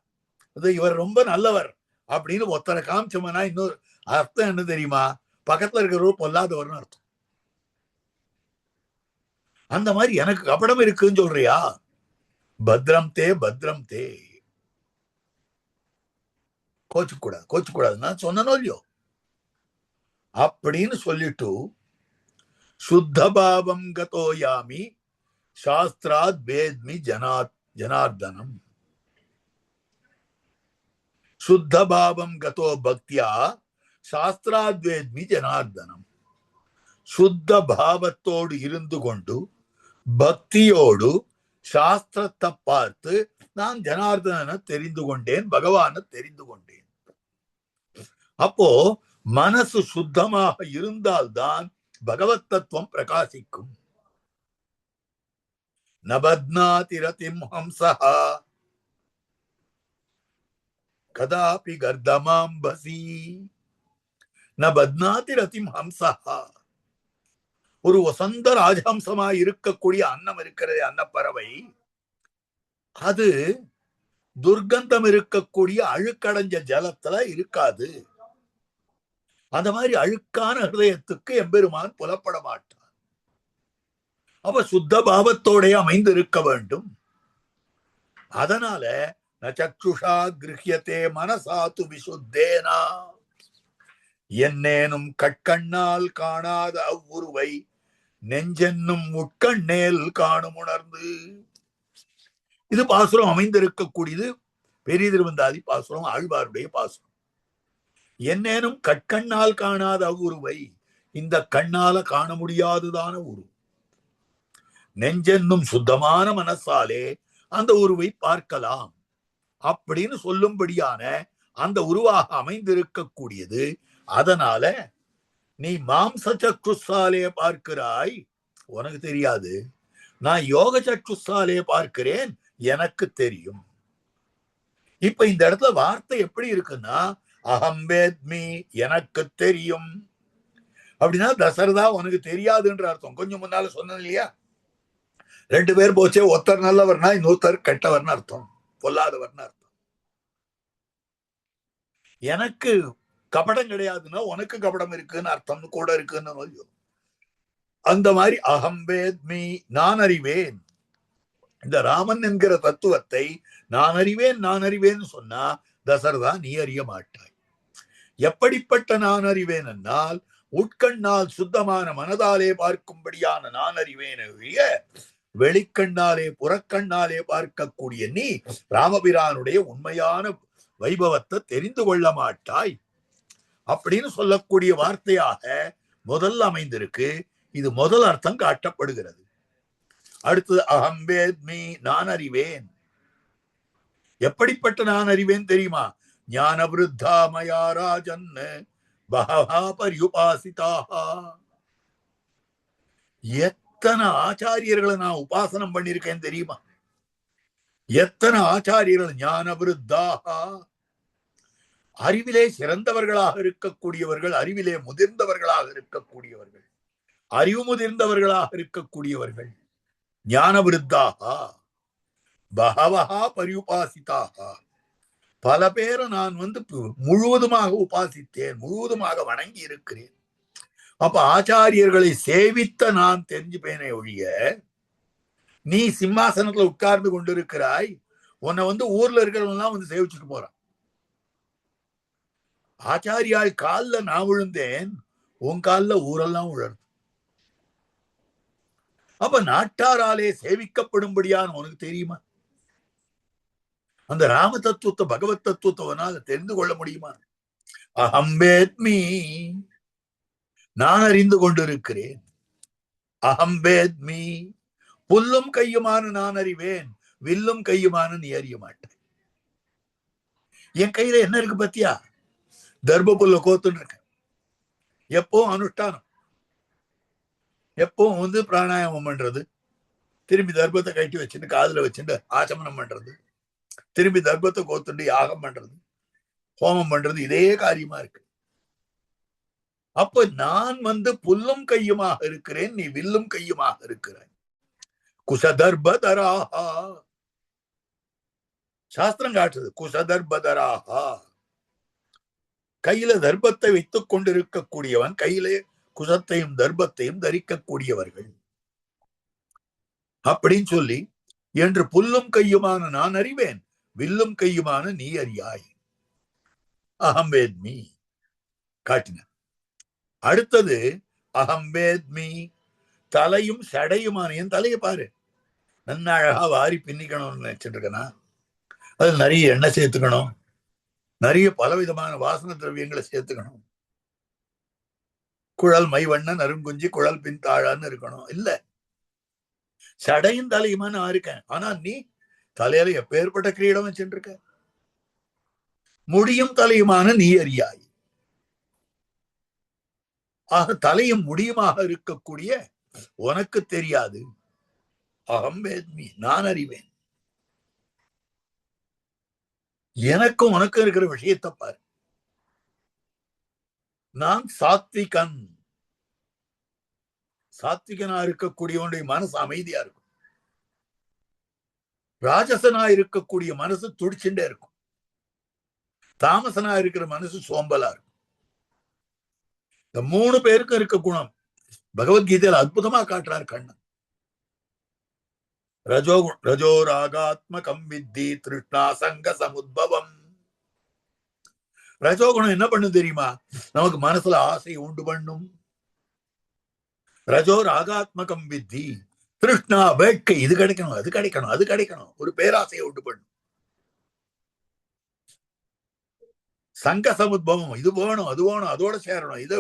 இவர் ரொம்ப நல்லவர் அப்படின்னு ஒருத்தரை காமிச்சோம்னா இன்னொரு அர்த்தம் என்ன தெரியுமா? பக்கத்துல இருக்கிறவர் பொல்லாதவர்னு அர்த்தம். அந்த மாதிரி எனக்கு கபடம் இருக்குன்னு சொல்றியா? பத்ரம் தே பத்ரம் தே, கோச்சுக்கூடாது கோச்சுக்கூடாதுன்னா சொன்னனோ இல்லையோ அப்படின்னு சொல்லிட்டு, சுத்தபாவம் கதோ யாமி சாஸ்திராத் வேத்மி ஜனார்தனம், சுத்தபாவம் கதோ பக்தியா சாஸ்திராத் வேத்மி ஜனார்தனம். சுத்த பாவத்தோடு இருந்து கொண்டு பக்தியோடு சாஸ்திரத்தை பார்த்து நான் ஜனார்தனனை தெரிந்து கொண்டேன், பகவானை தெரிந்து கொண்டேன். அப்போ மனசு சுத்தமாக இருந்தால்தான் பகவத் தத்துவம் பிரகாசிக்கும். நபத்னாதி ரதிம் ஹம்சஹா கதாபி கர்தமாம்பசி, நபத்னாதி ரதிம் ஹம்சஹா. ஒரு வசந்த ராஜஹம்சமா இருக்கக்கூடிய அன்னம் இருக்கிறது, அன்னப்பறவை, அது துர்கந்தம் இருக்கக்கூடிய அழுக்கடைஞ்ச ஜலத்துல இருக்காது. அந்த மாதிரி அழுக்கான ஹிருதயத்துக்கு எம்பெருமான் புலப்பட மாட்டான். அப்ப சுத்த பாவத்தோட அமைந்து இருக்க வேண்டும். அதனால நச்சுஷா கிரகியதே மனசாத்து விசுத்தேனா, என்னேனும் கட்கண்ணால் காணாத அவ்வுருவை நெஞ்சென்னும் உட்கண்ணேல் காணும் உணர்ந்து. இது பாசுரம் அமைந்திருக்கக்கூடியது பெரிய திருவந்தாதி பாசுரம், ஆழ்வாருடைய பாசுரம். என்னேனும் கட்கண்ணால் காணாத அவ்வுருவை இந்த கண்ணால காண முடியாதுதான உரு. நெஞ்சென்னும் சுத்தமான மனசாலே அந்த உருவை பார்க்கலாம் அப்படின்னு சொல்லும்படியான அந்த உருவாக அமைந்திருக்கக்கூடியது. அதனால நீ மாம்ச சக்ஷுசாலே பார்க்கிறாய், உனக்கு தெரியாது. நான் யோக சக்ஷுசாலே பார்க்கிறேன், எனக்கு தெரியும். இப்ப இந்த இடத்துல வார்த்தை எப்படி இருக்குன்னா, அகம்பேத்மி, எனக்கு தெரியும் அப்படின்னா தசரதா உனக்கு தெரியாதுன்ற அர்த்தம். கொஞ்சம் முன்னால சொன்னது இல்லையா, 2 பேர் போச்சே, ஒருத்தர் நல்லவர்னா இன்னொருத்தர் கெட்டவர்னு அர்த்தம், பொல்லாதவர்னு அர்த்தம். எனக்கு கபடம் கிடையாதுன்னா உனக்கு கபடம் இருக்குன்னு அர்த்தம் கூட இருக்குன்னு. அந்த மாதிரி அகம்பேத்மி, நான் அறிவேன். இந்த ராமன் என்கிற தத்துவத்தை நான் அறிவேன் நான் அறிவேன்னு சொன்னா தசரதா நீ அறிய மாட்டாய். எப்படிப்பட்ட நான் அறிவேன் என்னால் உட்கண்ணால் சுத்தமான மனதாலே பார்க்கும்படியான நான் அறிவேன், வெளிக்கண்ணாலே புறக்கண்ணாலே பார்க்கக்கூடிய நீ ராமபிரானுடைய உண்மையான வைபவத்தை தெரிந்து கொள்ள மாட்டாய் அப்படின்னு சொல்லக்கூடிய வார்த்தையாக முதல் அமைந்திருக்கு. இது முதல் அர்த்தம் காட்டப்படுகிறது. அடுத்தது அகம்பேத்மி, நான் அறிவேன். எப்படிப்பட்ட நான் அறிவேன் தெரியுமா? ஞான விருத்தா மயா ராஜன் பஹவா பரியுபாசிதாக. எத்தனை ஆச்சாரியர்களை நான் உபாசனம் பண்ணிருக்கேன் தெரியுமா? எத்தனை ஆச்சாரியர்கள் ஞான விருத்தாக, அறிவிலே சிறந்தவர்களாக இருக்கக்கூடியவர்கள், அறிவிலே முதிர்ந்தவர்களாக இருக்கக்கூடியவர்கள், அறிவு முதிர்ந்தவர்களாக இருக்கக்கூடியவர்கள், ஞான விருத்தாக பகவஹா பரியுபாசிதாக. பல பேரை நான் முழுவதுமாக உபாசித்தேன், முழுவதுமாக வணங்கி இருக்கிறேன். அப்ப ஆச்சாரியர்களை சேவித்த நான் தெரிஞ்சுப்பேனே ஒழிய, நீ சிம்மாசனத்துல உட்கார்ந்து கொண்டிருக்கிறாய், உன்னை ஊர்ல இருக்கிறவங்க சேவிச்சுட்டு போறான். ஆச்சாரியால் காலில் நான் விழுந்தேன், உன் காலில் ஊரெல்லாம் விழணும். அப்ப நாட்டாராலே சேவிக்கப்படும்படியான உனக்கு தெரியுமா? அந்த ராம தத்துவத்தை, பகவத் தத்துவத்தை தெரிந்து கொள்ள முடியுமா? அகம்பேத்மி, நான் அறிந்து கொண்டிருக்கிறேன். அகம்பேத்மி, புல்லும் கையுமான நான் அறிவேன், வில்லும் கையுமான நீ அறிய மாட்டேன். என் கையில என்ன இருக்கு பத்தியா? தர்ப புல்ல கோத்துன்னு இருக்க. எப்போ அனுஷ்டானம், எப்போ பிராணாயாமம் பண்றது, திரும்பி தர்பத்தை கட்டி வச்சுட்டு காதுல வச்சுட்டு ஆச்சமனம் பண்றது, திரும்பி தர்பத்தை கோத்துண்டு யாகம் பண்றது, ஹோமம் பண்றது, இதே காரியமா இருக்கு. அப்ப நான் புல்லும் கையுமாக இருக்கிறேன், நீ வில்லும் கையுமாக இருக்கிறாய். குசதர்பதராஹா, சாஸ்திரம் காட்டுறது. குசதர்பதராஹா, கையில தர்பத்தை வைத்துக் கொண்டிருக்கக்கூடியவன், கையிலே குசத்தையும் தர்பத்தையும் தரிக்கக்கூடியவர்கள் அப்படின்னு சொல்லி, என்று புல்லும் கையுமான நான் அறிவேன், வில்லும் கையுமான நீ அறியாய். அகம்பேத்மி காட்டின. அடுத்தது அகம்பேத்மி, தலையும் சடையுமான. என் தலையை பாரு, நன்ன அழகா வாரி பின்னிக்கணும்னு நினைச்சிட்டு இருக்கனா? அது நிறைய எண்ணெய் சேர்த்துக்கணும், நிறைய பலவிதமான வாசன திரவியங்களை சேர்த்துக்கணும், குழல் மைவண்ணன் அருங்குஞ்சி குழல் பின் தாழான்னு இருக்கணும். இல்ல, சடையும் தலையுமா நான் இருக்கேன். ஆனா நீ தலையில எப்பேற்பட்ட கிரீடம் வச்சுட்டு இருக்க? முடியும் தலையுமான நீ அறியாய். ஆக தலையும் முடியுமாக இருக்கக்கூடிய உனக்கு தெரியாது. அகம்பேத்மி, நான் அறிவேன். எனக்கும் உனக்கு இருக்கிற விஷயத்தை பாரு. நான் சாத்விகன். சாத்விகனா இருக்கக்கூடியவனுடைய மனசு அமைதியா இருக்கும். ராஜசனா இருக்கக்கூடிய மனசு துடிச்சுட்டே இருக்கும். தாமசனா இருக்கிற மனசு சோம்பலா இருக்கும். இந்த 3 பேருக்கும் இருக்க குணம் பகவத்கீதையில அற்புதமா காட்டுறார் கண்ணன். ரஜோ ராகாத்மகம் வித்தி திருஷ்ணா சங்க சமுத்பவம். ரஜோகுணம் என்ன பண்ணும் தெரியுமா? நமக்கு மனசுல ஆசையை உண்டு பண்ணும். ரஜோ ராகாத்மகம் வித்தி திருஷ்ணா, வேட்கை, இது கிடைக்கணும் அது கிடைக்கணும் அது கிடைக்கணும், ஒரு பேராசையை உண்டு பண்ணும். சங்க சமுத்பவம், இது வேணும் அது வேணும் அதோட சேரணும், இதை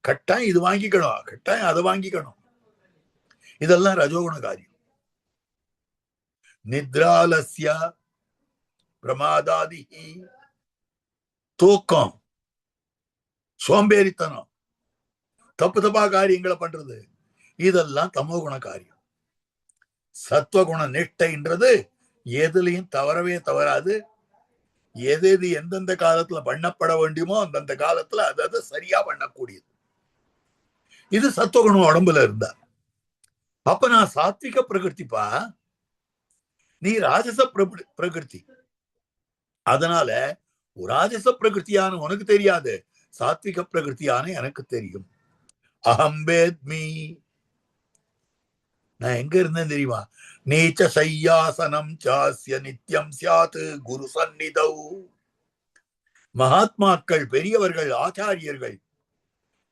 கட்டாயம் இது வாங்கிக்கணும், கட்டாயம் அதை வாங்கிக்கணும், இதெல்லாம் ரஜோகுண காரியம். நித்ராலஸ்ய பிரமாதாதி, தூக்கம், சோம்பேறித்தனம், தப்பு தப்பா காரியங்களை பண்றது, இதெல்லாம் தமோகுண காரியம். சத்வகுண நிஷ்டைன்றது எதுலையும் தவறவே தவறாது. எது எது எந்தெந்த காலத்துல பண்ணப்பட வேண்டுமோ அந்தந்த காலத்துல அதை சரியா பண்ணக்கூடியது. இது சத்துவகுணம் உடம்புல இருந்தா. அப்ப நான் சாத்விக பிரகிருதிப்பா, நீ ராஜச பிரகிருதி. அதனால ராஜச பிரகிருத்தியான உனக்கு தெரியாது, சாத்விக பிரகிருத்தியான எனக்கு தெரியும். அகம்பேத்மி, நான் எங்க இருந்தேன் தெரியுமா? நீச்ச சையாசனம் சாஸ்ய நித்யம் சியாத் குரு சந்நிதௌ. மகாத்மாக்கள், பெரியவர்கள், ஆச்சாரியர்கள்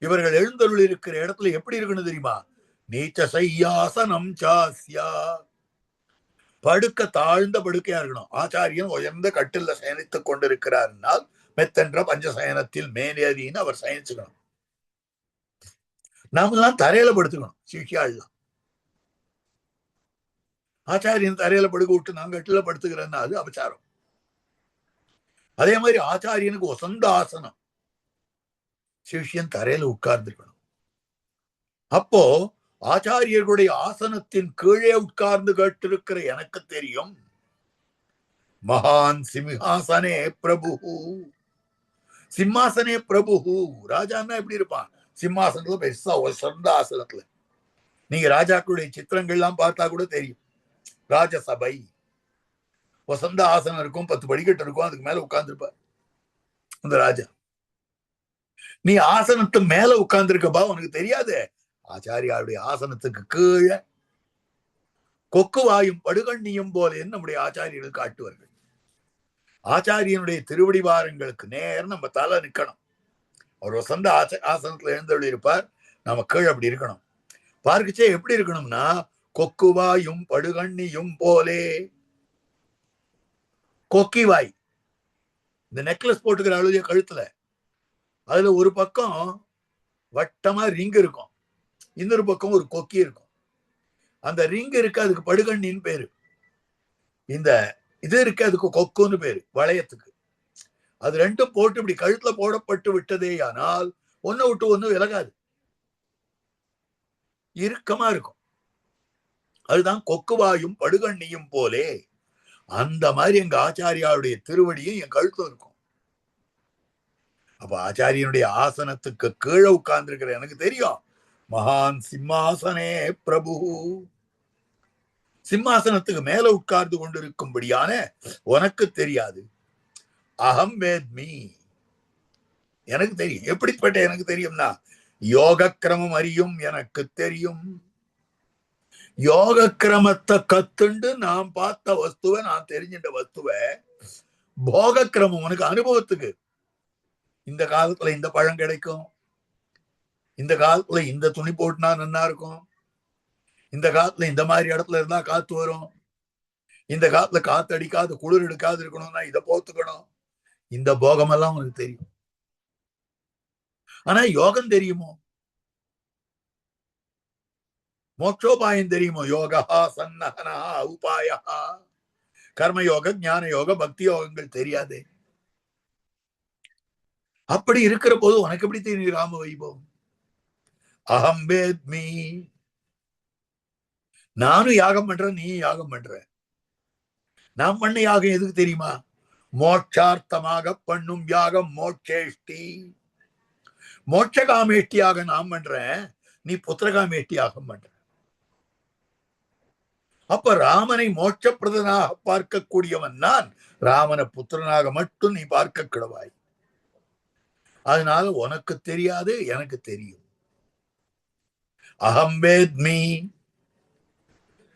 இவர்கள் எழுந்தருள் இருக்கிற இடத்துல எப்படி இருக்குன்னு தெரியுமா? நீச்ச சையாசனம் சாஸ்யா, படுக்க தாழ்ந்த படுக்கையா இருக்கணும். ஆச்சாரியன் உயர்ந்த கட்டில சயனித்துக் கொண்டிருக்கிறார்னால் மெத்தென்ற பஞ்சசயனத்தில் மேலேறின்னு அவர் சயனிச்சுக்கணும். நாமெல்லாம் தரையில படுத்துக்கணும். சிஷ்யாள்லாம் ஆச்சாரியன் தரையில படுக்க விட்டு நாங்க கட்டில படுத்துக்கிறேன்னா அது அபச்சாரம். அதே மாதிரி ஆச்சாரியனுக்கு வசந்த ஆசனம், சிஷ்யன் தரையில உட்கார்ந்துருக்கணும். அப்போ ஆச்சாரியர்களுடைய ஆசனத்தின் கீழே உட்கார்ந்து கேட்டிருக்கிற எனக்கு தெரியும். மகான் சிம்ஹாசனே பிரபு, சிம்மாசனே பிரபு. ராஜான்னா எப்படி இருப்பான்? சிம்மாசனத்துல பெருசா வசந்த ஆசனத்துல. நீங்க ராஜாக்களுடைய சித்திரங்கள் எல்லாம் பார்த்தா கூட தெரியும். ராஜசபை வசந்த ஆசனம் இருக்கும், 10 படிக்கட்டு இருக்கும், அதுக்கு மேல உட்கார்ந்துருப்பார் அந்த ராஜா. நீ ஆசனத்து மேல உட்கார்ந்துருக்கப்பா, உனக்கு தெரியாது. ஆச்சாரியாருடைய ஆசனத்துக்கு கீழே கொக்கு வாயும் படுகண்ணியும் போல நம்முடைய ஆச்சாரியர்கள் காட்டுவார்கள். ஆச்சாரியனுடைய திருவடிவாரங்களுக்கு நேரம் நம்ம தலை நிக்கணும். அவர் வசந்த ஆசனத்துல எழுந்தருளி இருப்பார், நம்ம கீழே அப்படி இருக்கணும். பார்க்கச்சே எப்படி இருக்கணும்னா, கொக்குவாயும் படுகண்ணியும் போலே. கொக்கிவாய், இந்த நெக்லஸ் போட்டுக்கிற அழுதிய கழுத்துல, அதுல ஒரு பக்கம் வட்டமா ரிங் இருக்கும், இன்னொரு பக்கம் ஒரு கொக்கி இருக்கும். அந்த ரிங் இருக்கு, அதுக்கு படுகண்ணின்னு பேரு. இந்த இது இருக்கு, அதுக்கு கொக்குன்னு பேரு, வளையத்துக்கு. அது ரெண்டும் போட்டு இப்படி கழுத்துல போடப்பட்டு விட்டதே ஆனால் ஒன்னு விட்டு ஒண்ணு விலகாது, இறுக்கமா இருக்கும். அதுதான் கொக்குவாயும் படுகண்ணியும் போலே. அந்த மாதிரி எங்க ஆச்சாரியாருடைய திருவடியும் என் கழுத்துல இருக்கும். அப்ப ஆச்சாரியனுடைய ஆசனத்துக்கு கீழே உட்கார்ந்து இருக்கிற எனக்கு தெரியும். மகான் சிம்மாசனே பிரபு, சிம்மாசனத்துக்கு மேல உட்கார்ந்து கொண்டிருக்கும்படியான உனக்கு தெரியாது. அகம் வேத்மி, எனக்கு தெரியும். எப்படிப்பட்ட எனக்கு தெரியும்னா, யோக கிரமம் அறியும் எனக்கு தெரியும். யோக கிரமத்தை கத்துண்டு நான் பார்த்த வஸ்துவை, நான் தெரிஞ்சின்ற வஸ்துவை, போக கிரமம் உனக்கு அனுபவத்துக்கு, இந்த காலத்துல இந்த பழம் கிடைக்கும், இந்த காலத்துல இந்த துணி போட்டுனா நல்லா இருக்கும், இந்த காலத்துல இந்த மாதிரி இடத்துல இருந்தா காத்து வரும், இந்த காலத்துல காத்து அடிக்காது குளிர் எடுக்காது இருக்கணும்னா இதை போத்துக்கணும், இந்த போகம் எல்லாம் உனக்கு தெரியும். ஆனா யோகம் தெரியுமோ? மோட்சோபாயம் தெரியுமோ? யோகா சன்னஹனா உபாயா, கர்மயோக, ஞான யோக, பக்தி யோகங்கள் தெரியாதே. அப்படி இருக்கிற போது உனக்கு எப்படி தெரியும் ராம வைபவம்? அகம் வேத்மி, நானும் யாகம் பண்றேன், நீ யாகம் பண்ற. நான் பண்ண யாகம் எதுக்கு தெரியுமா? மோட்சார்த்தமாக பண்ணும் யாகம் மோட்சேஷ்டி. மோட்சகாமேஷ்டியாக நான் பண்றேன், நீ புத்திரகாமேஷ்டி யாகம் பண்ற. அப்ப ராமனை மோட்சப்பிரதனாக பார்க்கக்கூடியவன் நான், ராமனை புத்திரனாக மட்டும் நீ பார்க்க கிடவாய். அதனால உனக்கு தெரியாது, எனக்கு தெரியும். அகம் வேத்மி,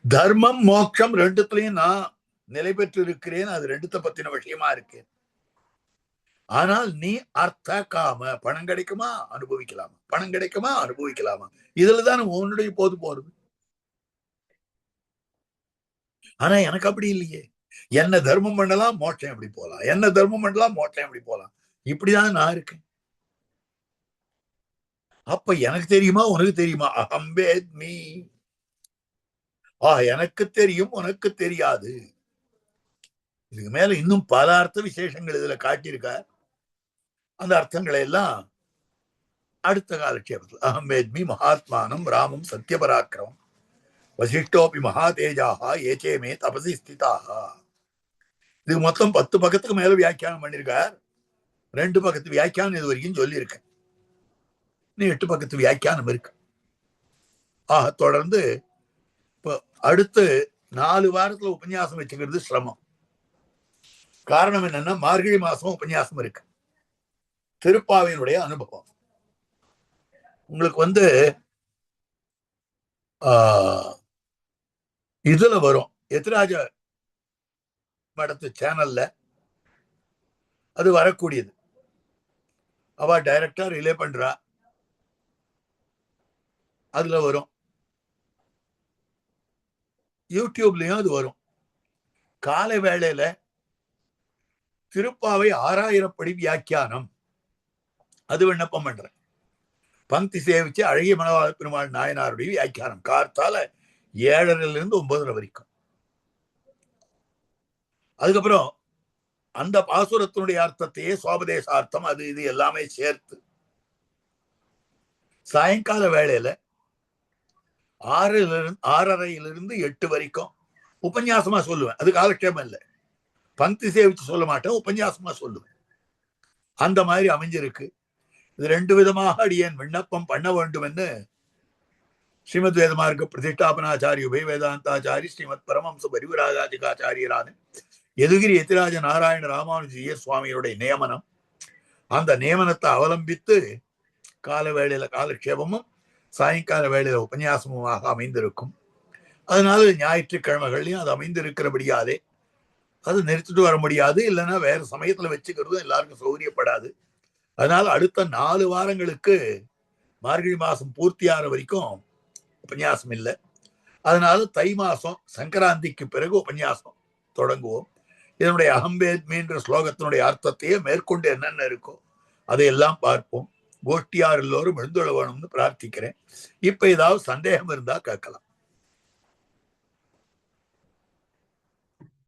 தர்மம் மோட்சம் ரெண்டுத்துலயும் நான் நிலை பெற்று இருக்கிறேன். அது ரெண்டுத்த பத்தின விஷயமா இருக்கு. ஆனால் நீ அர்த்த காம, பணம் கிடைக்குமா அனுபவிக்கலாமா, பணம் கிடைக்குமா அனுபவிக்கலாமா, இதுலதான் உன்னுடைய போது போறது. ஆனா எனக்கு அப்படி இல்லையே. என்ன தர்மம் பண்ணலாம், மோட்சம் எப்படி போலாம், என்ன தர்மம் பண்ணலாம், மோட்சம் எப்படி போலாம். இப்படிதான் நான் இருக்கேன். அப்ப எனக்கு தெரியுமா உனக்கு தெரியுமா? அகம்பேத்மி. எனக்கு தெரியும் உனக்கு தெரியாது. இதுக்கு மேல இன்னும் பல அர்த்த விசேஷங்கள் இதுல காட்டியிருக்கார். அந்த அர்த்தங்களை எல்லாம் அடுத்த காலட்சேபத்தில். அகம்பேத்மி மகாத்மானம் ராமம் சத்யபராக்கிரமம் வசிஷ்டோபி மகாதேஜாக ஏச்சேமே தபசி ஸ்திதாக. இது மொத்தம் 10 பக்கத்துக்கு மேல வியாக்கியானம் பண்ணிருக்கார். 2 பக்கத்து வியாக்கியானம் இது வரைக்கும் சொல்லியிருக்கேன். நீ 8 பக்கத்து வியாக்கியானம் இருக்கு. தொடர்ந்து இப்போ அடுத்து 4 வாரத்துல உபன்யாசம் வச்சுக்கிறது சிரமம். காரணம் என்னன்னா மார்கழி மாசம் உபன்யாசம் இருக்கு. திருப்பாவையினுடைய அனுபவம் உங்களுக்கு இதுல வரும். எத்திராஜ மடத்து சேனல்ல அது வரக்கூடியது. அவ டைரக்டா ரிலே பண்றா, அதுல வரும். யூடியூப்லயும் அது வரும். காலை வேளையில திருப்பாவை 6000 படி வியாக்கியானம் அது விண்ணப்பம் பண்றேன். பங்கி சேவிச்சு அழகிய மணவாள பெருமாள் நாயனாருடைய வியாக்கியானம் கார்த்தால 7:30 9:30 வரைக்கும். அதுக்கப்புறம் அந்த பாசுரத்தினுடைய அர்த்தத்தையே சுவாபதேசார்த்தம் அது இது எல்லாமே சேர்த்து சாயங்கால வேளையில 6:30 8 வரைக்கும் உபன்யாசமா சொல்லுவேன். அது காலக்ஷேபம் இல்லை. பங்கி சேவிச்சு சொல்ல மாட்டேன், உபன்யாசமா சொல்லுவேன். அந்த மாதிரி அமைஞ்சிருக்கு. இது 2 விதமாக அடியேன் விண்ணப்பம் பண்ண வேண்டும் என்று ஸ்ரீமத் வேதமார்க்க பிரதிஷ்டாபனாச்சாரிய உபய வேதாந்தாச்சாரி ஸ்ரீமத் பரமம்ச பரிவராஜாதிகாச்சாரியரான யதுகிரி யதிராஜ நாராயண ராமானுஜிய சுவாமியுடைய நியமனம். அந்த நியமனத்தை அவலம்பித்து கால வேளையில காலக்ஷேபமும் சாயங்கால வேளையில உபன்யாசமுமாக அமைந்திருக்கும். அதனால ஞாயிற்றுக்கிழமைகள்லையும் அது அமைந்திருக்கிறபடியாலே அது நிறுத்திட்டு வர முடியாது. இல்லைன்னா வேற சமயத்துல வச்சுக்கிறதும் எல்லாருக்கும் சௌகரியப்படாது. அதனால அடுத்த 4 வாரங்களுக்கு மார்கழி மாசம் பூர்த்தியாகிற வரைக்கும் உபன்யாசம் இல்லை. அதனால தை மாசம் சங்கராந்திக்கு பிறகு உபன்யாசம் தொடங்குவோம். இதனுடைய அகம்பேத்மின்ற ஸ்லோகத்தினுடைய அர்த்தத்தையே மேற்கொண்டு என்னென்ன இருக்கோ அதையெல்லாம் பார்ப்போம். கோஷ்டியார் எல்லோரும் எழுந்துள்ள வேணும்னு பிரார்த்திக்கிறேன். இப்ப ஏதாவது சந்தேகம் இருந்தா கேட்கலாம்.